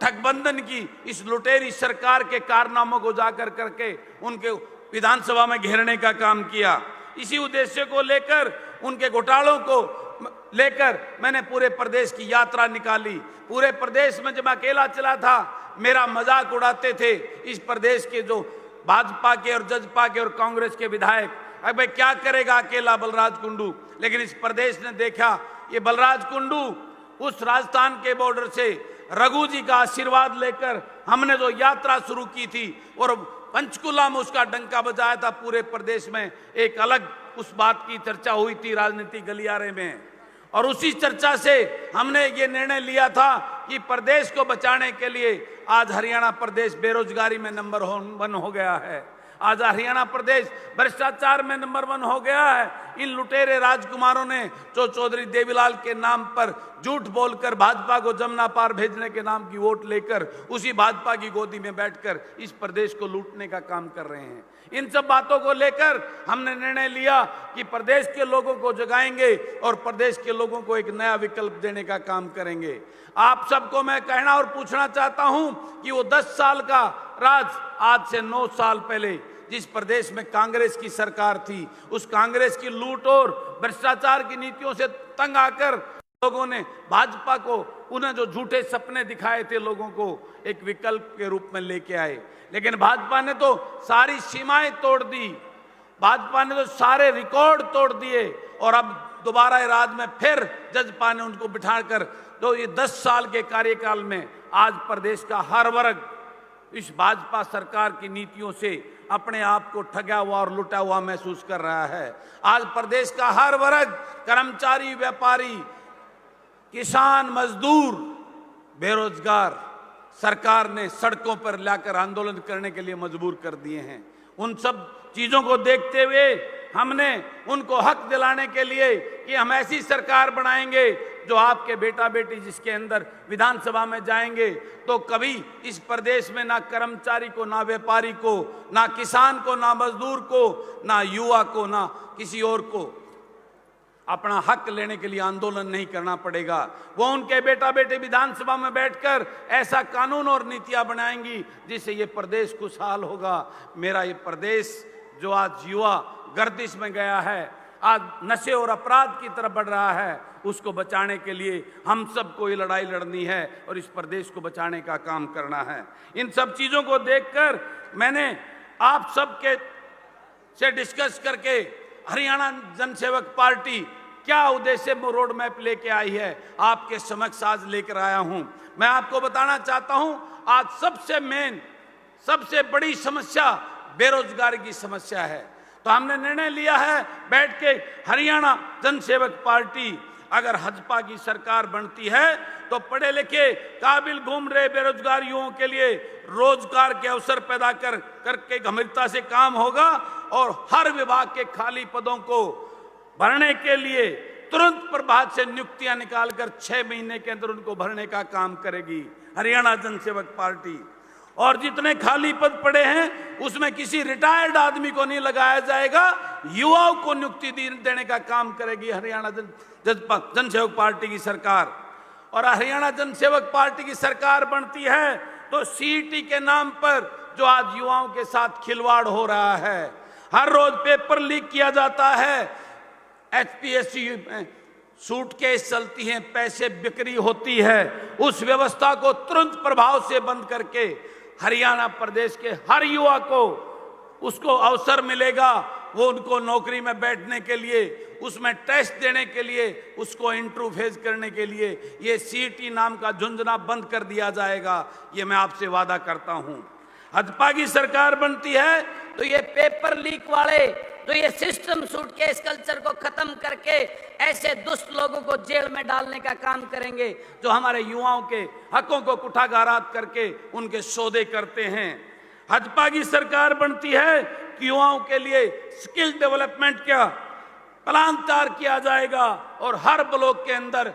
Speaker 8: ठगबंधन की इस लुटेरी सरकार के कारनामों को जाकर करके उनके विधानसभा में घेरने का काम किया। इसी उद्देश्य को लेकर, उनके घोटालों को लेकर मैंने पूरे प्रदेश की यात्रा निकाली। पूरे प्रदेश में जब मैं अकेला चला था मेरा मजाक उड़ाते थे इस प्रदेश के जो भाजपा के और जजपा के और कांग्रेस के विधायक, अब भाई क्या करेगा अकेला बलराज कुंडू। लेकिन इस प्रदेश ने देखा ये बलराज कुंडू उस राजस्थान के बॉर्डर से रघु जी का आशीर्वाद लेकर हमने जो यात्रा शुरू की थी और पंचकुला में उसका डंका बजाया था, पूरे प्रदेश में एक अलग उस बात की चर्चा हुई थी राजनीतिक गलियारे में। और उसी चर्चा से हमने ये निर्णय लिया था कि प्रदेश को बचाने के लिए आज हरियाणा प्रदेश बेरोजगारी में नंबर 1 हो गया है। आज हरियाणा प्रदेश भ्रष्टाचार में नंबर 1 हो गया है। इन लुटेरे राजकुमारों ने जो चौधरी देवीलाल के नाम पर झूठ बोलकर भाजपा को जमुना पार भेजने के नाम की वोट लेकर उसी भाजपा की गोदी में बैठकर इस प्रदेश को लूटने का काम कर रहे हैं। इन सब बातों को लेकर हमने निर्णय लिया कि प्रदेश के लोगों को जगाएंगे और प्रदेश के लोगों को एक नया विकल्प देने का काम करेंगे। आप सबको मैं कहना और पूछना चाहता हूं कि वो 10 साल का राज आज से 9 साल पहले जिस प्रदेश में कांग्रेस की सरकार थी, उस कांग्रेस की लूट और भ्रष्टाचार की नीतियों से तंग आकर लोगों ने भाजपा को, उन्हें जो झूठे सपने दिखाए थे लोगों को, एक विकल्प के रूप में लेके आए। लेकिन भाजपा ने तो सारी सीमाएं तोड़ दी, भाजपा ने तो सारे रिकॉर्ड तोड़ दिए और अब दोबारा राज में फिर जजपा ने उनको बिठाकर तो ये 10 साल के कार्यकाल में आज प्रदेश का हर वर्ग इस भाजपा सरकार की नीतियों से अपने आप को ठगा हुआ और लुटा हुआ महसूस कर रहा है। आज प्रदेश का हर वर्ग, कर्मचारी, व्यापारी, किसान, मजदूर, बेरोजगार, सरकार ने सड़कों पर लाकर आंदोलन करने के लिए मजबूर कर दिए हैं। उन सब चीजों को देखते हुए हमने उनको हक दिलाने के लिए कि हम ऐसी सरकार बनाएंगे जो आपके बेटा बेटी जिसके अंदर विधानसभा में जाएंगे तो कभी इस प्रदेश में ना कर्मचारी को, ना व्यापारी को, ना किसान को, ना मजदूर को, ना युवा को, ना किसी और को अपना हक लेने के लिए आंदोलन नहीं करना पड़ेगा। वो उनके बेटा बेटे विधानसभा में बैठकर ऐसा कानून और नीतियां बनाएंगी जिससे ये प्रदेश खुशहाल होगा। मेरा ये प्रदेश जो आज युवा गर्दिश में गया है, आज नशे और अपराध की तरफ बढ़ रहा है, उसको बचाने के लिए हम सबको ये लड़ाई लड़नी है और इस प्रदेश को बचाने का काम करना है। इन सब चीजों को देखकर मैंने आप सबके से डिस्कस करके हरियाणा जनसेवक पार्टी क्या उद्देश्य रोड मैप लेके आई है आपके समक्ष आज लेकर आया हूं। मैं आपको बताना चाहता हूं आज सबसे बड़ी समस्या बेरोजगारी की समस्या है। तो हमने निर्णय लिया है बैठ के हरियाणा जनसेवक पार्टी अगर भाजपा की सरकार बनती है तो पढ़े लिखे काबिल घूम रहे बेरोजगार युवाओं के लिए रोजगार के अवसर पैदा करके गंभीरता से काम होगा और हर विभाग के खाली पदों को भरने के लिए तुरंत प्रभात से नियुक्तियां निकालकर 6 महीने के अंदर उनको भरने का काम करेगी हरियाणा जनसेवक पार्टी। और जितने खाली पद पड़े हैं उसमें किसी रिटायर्ड आदमी को नहीं लगाया जाएगा, युवाओं को नियुक्ति देने का काम करेगी हरियाणा जनसेवक पार्टी की सरकार। और हरियाणा जनसेवक पार्टी की सरकार बनती है तो सीईटी के नाम पर जो आज युवाओं के साथ खिलवाड़ हो रहा है, हर रोज पेपर लीक किया जाता है, एचपीएससी सूटकेस चलती हैं, पैसे बिक्री होती है, उस व्यवस्था को तुरंत प्रभाव से बंद करके हरियाणा प्रदेश के हर युवा को उसको अवसर मिलेगा, वो उनको नौकरी में बैठने के लिए, उसमें टेस्ट देने के लिए, उसको इंटरव्यू फेस करने के लिए ये सीईटी नाम का झुंझुना बंद कर दिया जाएगा, ये मैं आपसे वादा करता हूं। भाजपा की सरकार बनती है
Speaker 9: तो ये पेपर लीक वाले, तो ये सिस्टम सूटकेस कल्चर को खत्म करके ऐसे दुष्ट लोगों को जेल में डालने का काम करेंगे
Speaker 8: जो हमारे युवाओं के हकों को कुठागारात करके उनके सौदे करते हैं। भाजपा की सरकार बनती है कि युवाओं के लिए स्किल डेवलपमेंट का प्लान तैयार किया जाएगा और हर ब्लॉक के अंदर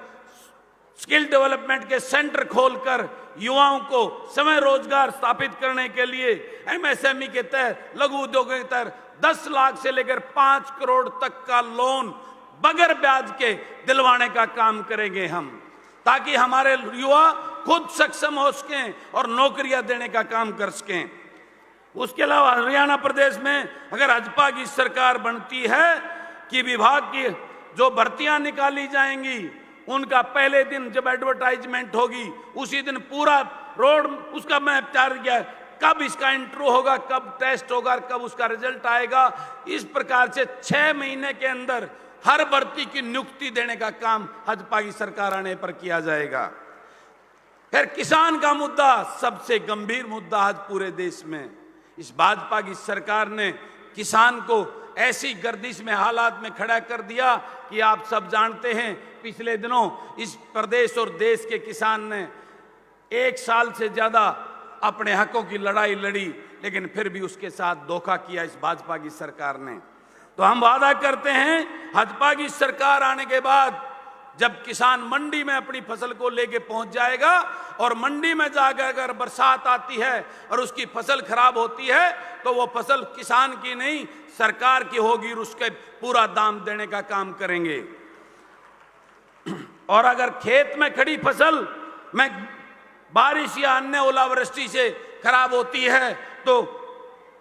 Speaker 8: स्किल डेवलपमेंट के सेंटर खोलकर युवाओं को समय रोजगार स्थापित करने के लिए एमएसएमई के तहत, लघु उद्योगों के तहत 10 लाख से लेकर 5 करोड़ तक का लोन बगैर ब्याज के दिलवाने का काम करेंगे हम, ताकि हमारे युवा खुद सक्षम हो सकें और नौकरियां देने का काम कर सकें। उसके अलावा हरियाणा प्रदेश में अगर भाजपा की सरकार बनती है कि विभाग की जो भर्तियां निकाली जाएंगी उनका पहले दिन जब एडवर्टाइजमेंट होगी उसी दिन पूरा रोड उसका मैं तैयार किया, कब इसका इंटरव्यू होगा, कब टेस्ट होगा, कब उसका रिजल्ट आएगा। इस प्रकार से 6 महीने के अंदर हर भर्ती की नियुक्ति देने का काम भाजपा की सरकार आने पर किया जाएगा। फिर किसान का मुद्दा सबसे गंभीर मुद्दा आज पूरे देश में, इस भाजपा की सरकार ने किसान को ऐसी गर्दिश में हालात में खड़ा कर दिया कि आप सब जानते हैं पिछले दिनों इस प्रदेश और देश के किसान ने 1 साल से ज्यादा अपने हकों की लड़ाई लड़ी, लेकिन फिर भी उसके साथ धोखा किया इस भाजपा की सरकार ने। तो हम वादा करते हैं भाजपा की सरकार आने के बाद जब किसान मंडी में अपनी फसल को लेके पहुंच जाएगा और मंडी में जाकर अगर बरसात आती है और उसकी फसल खराब होती है तो वो फसल किसान की नहीं सरकार की होगी और उसके पूरा दाम देने का काम करेंगे। और अगर खेत में खड़ी फसल में बारिश या अन्य ओलावृष्टि से खराब होती है तो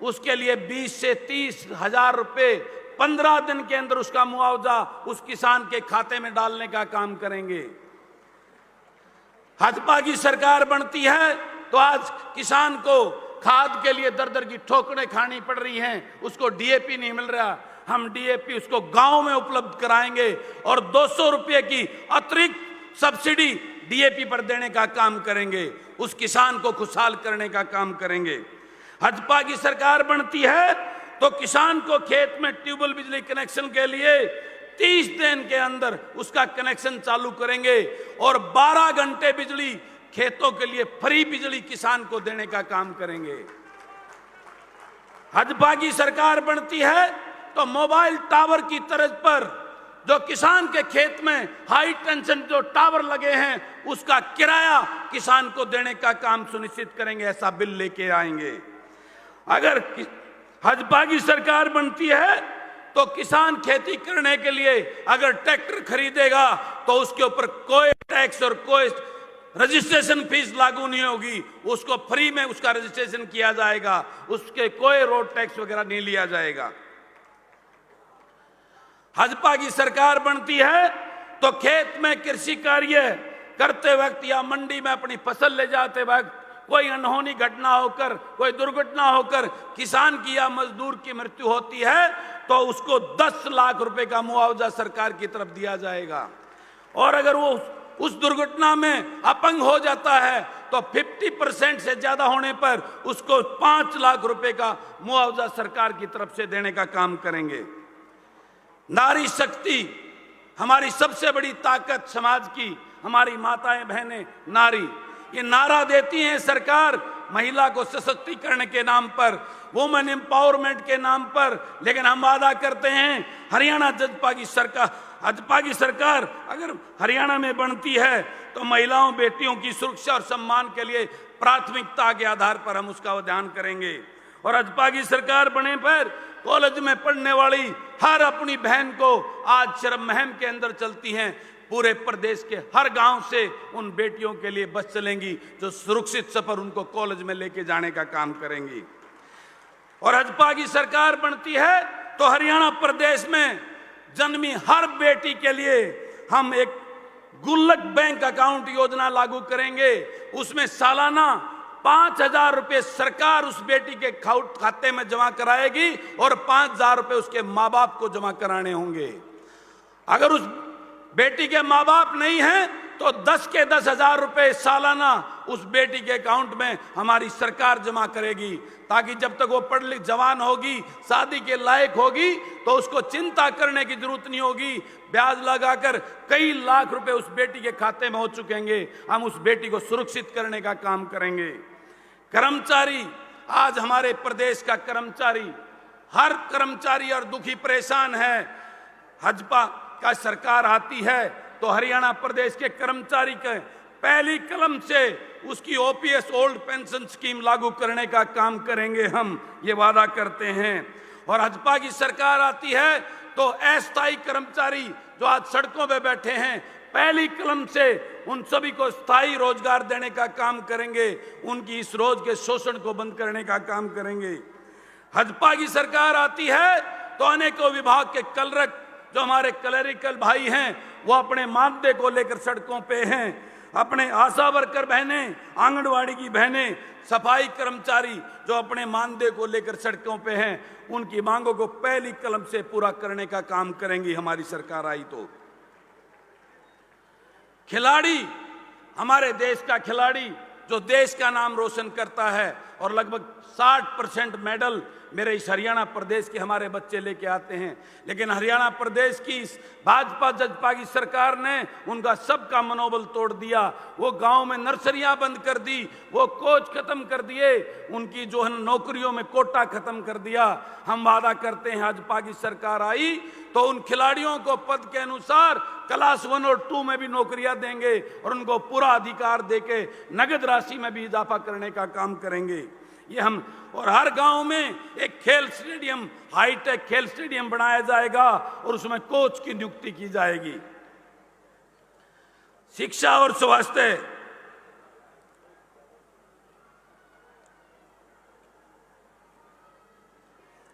Speaker 8: उसके लिए 20 से 30 हजार रुपए 15 दिन के अंदर उसका मुआवजा उस किसान के खाते में डालने का काम करेंगे। भाजपा की सरकार बनती है तो आज किसान को खाद के लिए दर दर की ठोकरें खानी पड़ रही हैं, उसको डीएपी नहीं मिल रहा, हम डीएपी उसको गांव में उपलब्ध कराएंगे और 200 रुपए की अतिरिक्त सब्सिडी डीएपी पर देने का काम करेंगे, उस किसान को खुशहाल करने का काम करेंगे। भाजपा की सरकार बनती है तो किसान को खेत में ट्यूबवेल बिजली कनेक्शन के लिए 30 दिन के अंदर उसका कनेक्शन चालू करेंगे और 12 घंटे बिजली खेतों के लिए फ्री बिजली किसान को देने का काम करेंगे। भाजपा की सरकार बनती है तो मोबाइल टावर की तर्ज पर जो किसान के खेत में हाई टेंशन जो टावर लगे हैं उसका किराया किसान को देने का काम सुनिश्चित करेंगे, ऐसा बिल लेके आएंगे। अगर भाजपा की सरकार बनती है तो किसान खेती करने के लिए अगर ट्रैक्टर खरीदेगा तो उसके ऊपर कोई टैक्स और कोई रजिस्ट्रेशन फीस लागू नहीं होगी, उसको फ्री में उसका रजिस्ट्रेशन किया जाएगा, उसके कोई रोड टैक्स वगैरह नहीं लिया जाएगा। भाजपा की सरकार बनती है तो खेत में कृषि कार्य करते वक्त या मंडी में अपनी फसल ले जाते वक्त कोई अनहोनी घटना होकर, कोई दुर्घटना होकर किसान की या मजदूर की मृत्यु होती है तो उसको 10 लाख रुपए का मुआवजा सरकार की तरफ दिया जाएगा। और अगर वो उस दुर्घटना में अपंग हो जाता है तो 50% से ज्यादा होने पर उसको 5 लाख रुपए का मुआवजा सरकार की तरफ से देने का काम करेंगे। नारी शक्ति हमारी सबसे बड़ी ताकत समाज की हमारी माताएं बहनें नारी, ये नारा देती हैं सरकार महिला को सशक्तिकरण के नाम पर, वुमेन एम्पावरमेंट के नाम पर, लेकिन हम वादा करते हैं हरियाणा भाजपा की सरकार अगर हरियाणा में बनती है तो महिलाओं बेटियों की सुरक्षा और सम्मान के लिए प्राथमिकता के आधार पर हम उसका ध्यान करेंगे। और भाजपा की सरकार बने पर कॉलेज में पढ़ने वाली हर अपनी बहन को आज शर्म महम के अंदर चलती हैं, पूरे प्रदेश के हर गांव से उन बेटियों के लिए बस चलेंगी जो सुरक्षित सफर उनको कॉलेज में लेके जाने का काम करेंगी। और भाजपा की सरकार बनती है तो हरियाणा प्रदेश में जन्मी हर बेटी के लिए हम एक गुल्लक बैंक अकाउंट योजना लागू करेंगे। उसमें सालाना 5,000 रुपए सरकार उस बेटी के खाते में जमा कराएगी और 5,000 रुपए उसके माँ बाप को जमा कराने होंगे। अगर उस बेटी के माँ बाप नहीं हैं तो 10 के 10,000 रुपए सालाना उस बेटी के अकाउंट में हमारी सरकार जमा करेगी, ताकि जब तक वो पढ़ लिख जवान होगी, शादी के लायक होगी, तो उसको चिंता करने की जरूरत नहीं होगी। ब्याज लगाकर कई लाख रुपए उस बेटी के खाते में हो चुकेंगे। हम उस बेटी को सुरक्षित करने का काम करेंगे। कर्मचारी, आज हमारे प्रदेश का कर्मचारी, हर कर्मचारी और दुखी परेशान है। भाजपा का सरकार आती है तो हरियाणा प्रदेश के कर्मचारी के पहली कलम से उसकी ओपीएस ओल्ड पेंशन स्कीम लागू करने का काम करेंगे, हम ये वादा करते हैं। और भाजपा की सरकार आती है तो अस्थायी कर्मचारी जो आज सड़कों पे बैठे हैं, पहली कलम से उन सभी को स्थायी रोजगार देने का काम करेंगे, उनकी इस रोज के शोषण को बंद करने का काम करेंगे। भाजपा की सरकार आती है तो अनेकों विभाग के क्लर्क जो हमारे क्लरिकल भाई हैं वो अपने मानदेय को लेकर सड़कों पे हैं, अपने आशा वर्कर बहनें, आंगनवाड़ी की बहनें, सफाई कर्मचारी जो अपने मानदेय को लेकर सड़कों पे हैं, उनकी मांगों को पहली कलम से पूरा करने का काम करेंगी हमारी सरकार आई तो। खिलाड़ी, हमारे देश का खिलाड़ी जो देश का नाम रोशन करता है और लगभग 60% मेडल मेरे इस हरियाणा प्रदेश के हमारे बच्चे लेके आते हैं, लेकिन हरियाणा प्रदेश की इस भाजपा जजपा की सरकार ने उनका सबका मनोबल तोड़ दिया। वो गांव में नर्सरियां बंद कर दी, वो कोच खत्म कर दिए, उनकी जो है नौकरियों में कोटा खत्म कर दिया। हम वादा करते हैं भाजपा की सरकार आई तो उन खिलाड़ियों को पद के अनुसार क्लास 1 और 2 में भी नौकरियां देंगे और उनको पूरा अधिकार देके नगद राशि में भी इजाफा करने का काम करेंगे। ये हम, और हर गांव में एक खेल स्टेडियम, हाईटेक खेल स्टेडियम बनाया जाएगा और उसमें कोच की नियुक्ति की जाएगी। शिक्षा और स्वास्थ्य,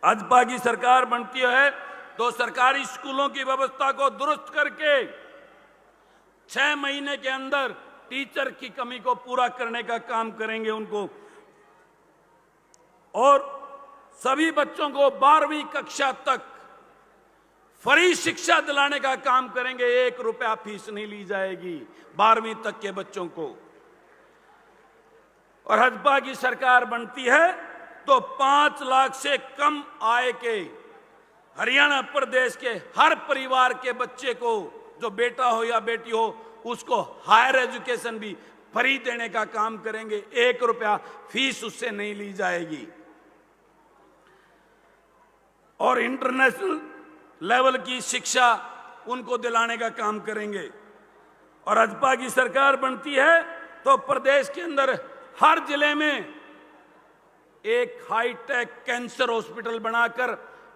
Speaker 8: भाजपा की सरकार बनती है तो सरकारी स्कूलों की व्यवस्था को दुरुस्त करके 6 महीने के अंदर टीचर की कमी को पूरा करने का काम करेंगे उनको, और सभी बच्चों को 12वीं कक्षा तक फ्री शिक्षा दिलाने का काम करेंगे। 1 रुपया फीस नहीं ली जाएगी 12वीं तक के बच्चों को। और भाजपा की सरकार बनती है तो 5 लाख से कम आय के हरियाणा प्रदेश के हर परिवार के बच्चे को, जो बेटा हो या बेटी हो, उसको हायर एजुकेशन भी फ्री देने का काम करेंगे। 1 रुपया फीस उससे नहीं ली जाएगी। और इंटरनेशनल लेवल की शिक्षा उनको दिलाने का काम करेंगे। और भाजपा की सरकार बनती है तो प्रदेश के अंदर हर जिले में एक हाईटेक कैंसर हॉस्पिटल बनाकर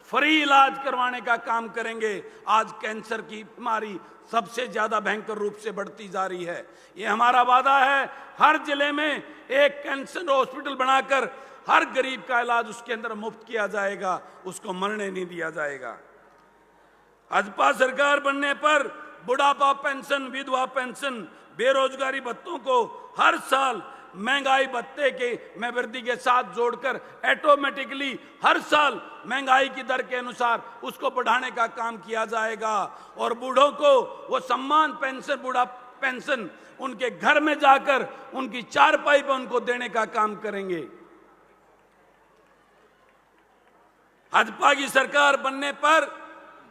Speaker 8: फ्री इलाज करवाने का काम करेंगे। आज कैंसर की बीमारी सबसे ज्यादा भयंकर रूप से बढ़ती जा रही है। ये हमारा वादा है, हर जिले में एक कैंसर हॉस्पिटल बनाकर हर गरीब का इलाज उसके अंदर मुफ्त किया जाएगा, उसको मरने नहीं दिया जाएगा। भाजपा सरकार बनने पर बुढ़ापा पेंशन, विधवा पेंशन, बेरोजगारी भत्तों को हर साल महंगाई भत्ते के में वृद्धि के साथ जोड़कर ऑटोमेटिकली हर साल महंगाई की दर के अनुसार उसको बढ़ाने का काम किया जाएगा। और बूढ़ों को वो सम्मान पेंशन, बूढ़ा पेंशन उनके घर में जाकर उनकी चारपाई पर उनको देने का काम करेंगे। भाजपा की सरकार बनने पर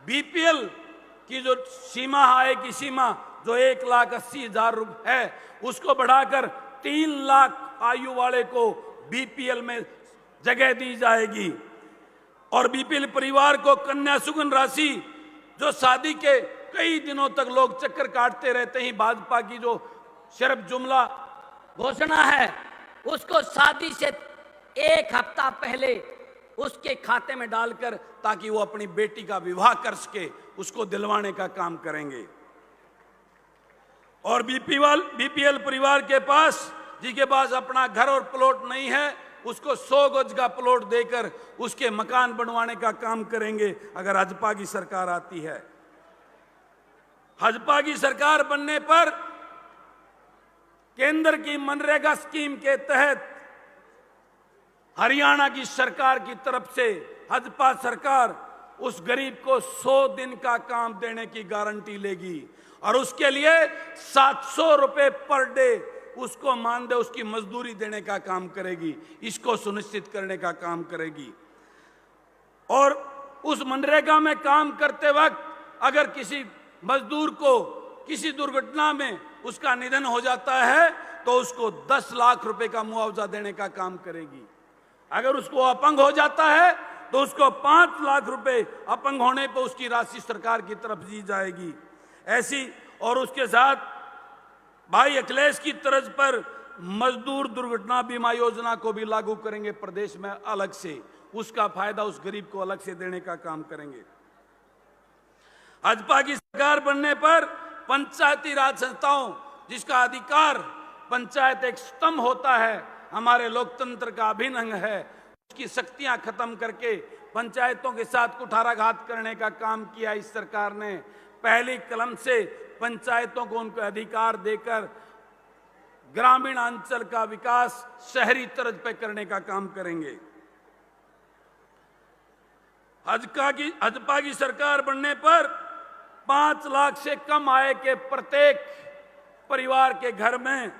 Speaker 8: बीपीएल की जो सीमा आय की सीमा जो 1,80,000 है उसको बढ़ाकर 3 लाख आयु वाले को बीपीएल में जगह दी जाएगी। और बीपीएल परिवार को कन्या सुगन राशि जो शादी के कई दिनों तक लोग चक्कर काटते रहते हैं, भाजपा की जो शर्फ जुमला
Speaker 9: घोषणा है उसको शादी से 1 हफ्ता पहले
Speaker 8: उसके खाते में डालकर ताकि वो अपनी बेटी का विवाह कर सके, उसको दिलवाने का काम करेंगे। और बीपीएल परिवार के पास जिसके पास अपना घर और प्लॉट नहीं है उसको 100 गज का प्लॉट देकर उसके मकान बनवाने का काम करेंगे अगर भाजपा की सरकार आती है। भाजपा की सरकार बनने पर केंद्र की मनरेगा स्कीम के तहत हरियाणा की सरकार की तरफ से भाजपा सरकार उस गरीब को 100 दिन का काम देने की गारंटी लेगी और उसके लिए 700 रुपए पर डे उसको मानदेय उसकी मजदूरी देने का काम करेगी, इसको सुनिश्चित करने का काम करेगी। और उस मनरेगा में काम करते वक्त अगर किसी मजदूर को किसी दुर्घटना में उसका निधन हो जाता है तो उसको 10 लाख रुपए का मुआवजा देने का काम करेगी। अगर उसको अपंग हो जाता है तो उसको 5 लाख रुपए अपंग होने पर उसकी राशि सरकार की तरफ दी जाएगी। ऐसी और उसके साथ भाई अखिलेश की तर्ज पर मजदूर दुर्घटना बीमा योजना को भी लागू करेंगे प्रदेश में अलग से, उसका फायदा उस गरीब को अलग से देने का काम करेंगे। भाजपा की सरकार बनने पर पंचायती राज संस्थाओं जिसका अधिकार पंचायत एक स्तंभ होता है, हमारे लोकतंत्र का अभिन्न अंग है, उसकी शक्तियां खत्म करके पंचायतों के साथ कुठाराघात करने का काम किया इस सरकार ने। पहली कलम से पंचायतों को उनके अधिकार देकर ग्रामीण अंचल का विकास शहरी तर्ज पर करने का काम करेंगे। भाजपा की सरकार बनने पर 5 लाख से कम आय के प्रत्येक परिवार के घर में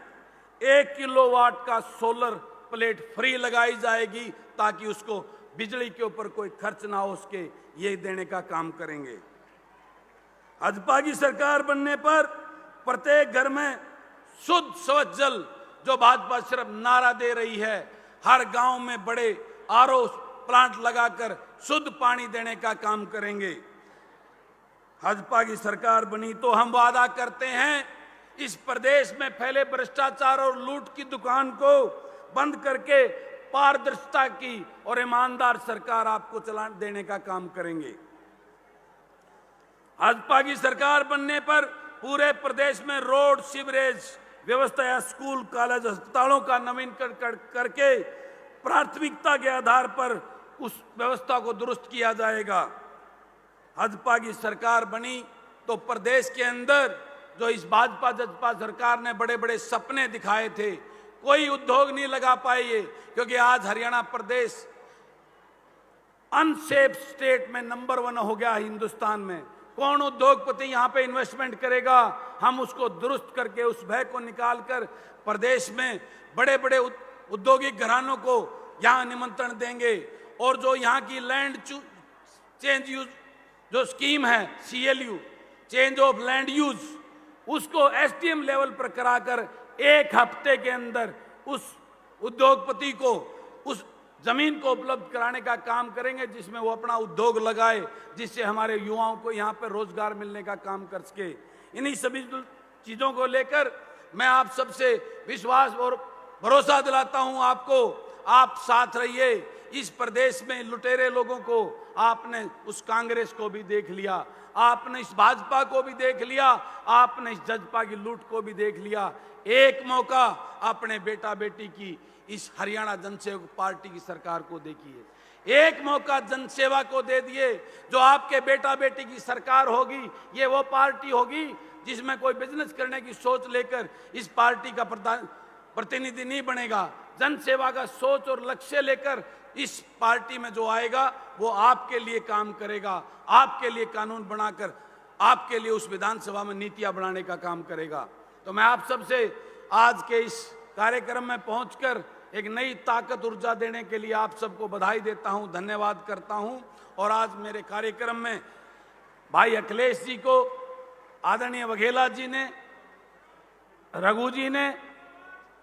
Speaker 8: 1 किलोवाट का सोलर प्लेट फ्री लगाई जाएगी ताकि उसको बिजली के ऊपर कोई खर्च ना हो उसके, ये देने का काम करेंगे। भाजपा की सरकार बनने पर प्रत्येक घर में शुद्ध स्वच्छ जल जो भाजपा सिर्फ नारा दे रही है, हर गांव में बड़े आरओ प्लांट लगाकर शुद्ध पानी देने का काम करेंगे। भाजपा की सरकार बनी तो हम वादा करते हैं इस प्रदेश में फैले भ्रष्टाचार और लूट की दुकान को बंद करके पारदर्शिता की और ईमानदार सरकार आपको चला देने का काम करेंगे। भाजपा की सरकार बनने पर पूरे प्रदेश में रोड सीवरेज व्यवस्था या स्कूल कॉलेज अस्पतालों का नवीनीकरण करके प्राथमिकता के आधार पर उस व्यवस्था को दुरुस्त किया जाएगा। भाजपा की सरकार बनी तो प्रदेश के अंदर जो इस भाजपा सरकार ने बड़े बड़े सपने दिखाए थे, कोई उद्योग नहीं लगा पाए क्योंकि आज हरियाणा प्रदेश अनसेफ स्टेट में नंबर 1 हो गया हिंदुस्तान में। कौन उद्योगपति यहाँ पे इन्वेस्टमेंट करेगा? हम उसको दुरुस्त करके उस भय को निकालकर प्रदेश में बड़े बड़े औद्योगिक घरानों को यहाँ निमंत्रण देंगे। और जो यहाँ की लैंड चेंज यूज जो स्कीम है CLU change of land use, उसको SDM लेवल पर कराकर 1 हफ्ते के अंदर उस उद्योगपति को उस जमीन को उपलब्ध कराने का काम करेंगे जिसमें वो अपना उद्योग लगाए, जिससे हमारे युवाओं को यहाँ पर रोजगार मिलने का काम कर सके। इन्हीं सभी चीजों को लेकर मैं आप सबसे विश्वास और भरोसा दिलाता हूँ आपको, आप साथ रहिए। इस प्रदेश में लुटेरे लोगों को आपने उस कांग्रेस को भी देख लिया, आपने इस भाजपा को भी देख लिया, आपने इस जजपा की लूट को भी देख लिया। एक मौका अपने बेटा बेटी की इस हरियाणा जनसेवक पार्टी की सरकार को देखिए, एक मौका जनसेवा को दे दिए। जो आपके बेटा बेटी की सरकार होगी ये वो पार्टी होगी जिसमें कोई बिजनेस करने की सोच लेकर इस पार्टी का प्रतिनिधि नहीं बनेगा। जनसेवा का सोच और लक्ष्य लेकर इस पार्टी में जो आएगा वो आपके लिए काम करेगा, आपके लिए कानून बनाकर आपके लिए उस विधानसभा में नीतियां बनाने का काम करेगा। तो मैं आप सबसे आज के इस कार्यक्रम में पहुंचकर एक नई ताकत ऊर्जा देने के लिए आप सबको बधाई देता हूं, धन्यवाद करता हूं। और आज मेरे कार्यक्रम में भाई अखिलेश जी को, आदरणीय वघेला जी ने, रघु जी ने,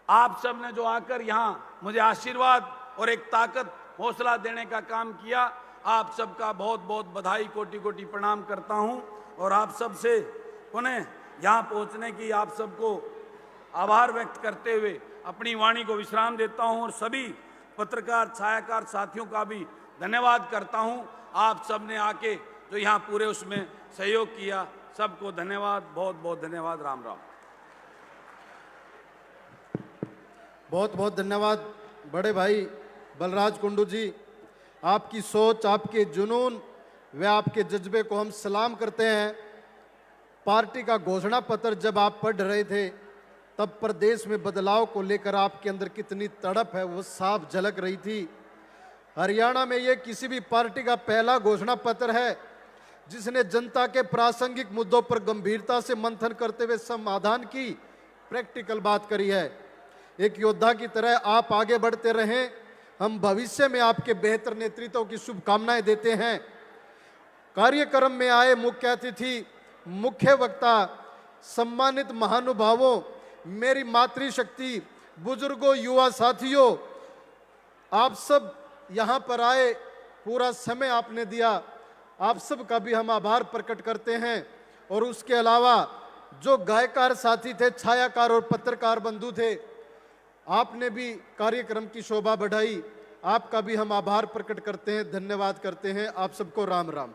Speaker 8: आप सब ने जो आकर यहाँ मुझे आशीर्वाद और एक ताकत, हौसला देने का काम किया, आप सबका बहुत बहुत बधाई, कोटि कोटि प्रणाम करता हूं। और आप सबसे पुनः यहाँ पहुँचने की आप सबको आभार व्यक्त करते हुए अपनी वाणी को विश्राम देता हूं और सभी पत्रकार छायाकार साथियों का भी धन्यवाद करता हूं। आप सब ने आके जो यहाँ पूरे उसमें सहयोग किया, सबको धन्यवाद, बहुत बहुत धन्यवाद। राम राम।
Speaker 2: बहुत बहुत धन्यवाद बड़े भाई बलराज कुंडू जी। आपकी सोच, आपके जुनून व आपके जज्बे को हम सलाम करते हैं। पार्टी का घोषणा पत्र जब आप पढ़ रहे थे तब प्रदेश में बदलाव को लेकर आपके अंदर कितनी तड़प है वो साफ झलक रही थी। हरियाणा में ये किसी भी पार्टी का पहला घोषणा पत्र है जिसने जनता के प्रासंगिक मुद्दों पर गंभीरता से मंथन करते हुए समाधान की प्रैक्टिकल बात करी है। एक योद्धा की तरह आप आगे बढ़ते रहें। हम भविष्य में आपके बेहतर नेतृत्व की शुभकामनाएं देते हैं। कार्यक्रम में आए मुख्य अतिथि, मुख्य वक्ता, सम्मानित महानुभावों, मेरी मातृशक्ति, बुजुर्गों, युवा साथियों, आप सब यहाँ पर आए, पूरा समय आपने दिया, आप सब का भी हम आभार प्रकट करते हैं। और उसके अलावा जो गायकार साथी थे, छायाकार और पत्रकार बंधु थे, आपने भी कार्यक्रम की शोभा बढ़ाई, आपका भी हम आभार प्रकट करते हैं, धन्यवाद करते हैं। आप सबको राम राम।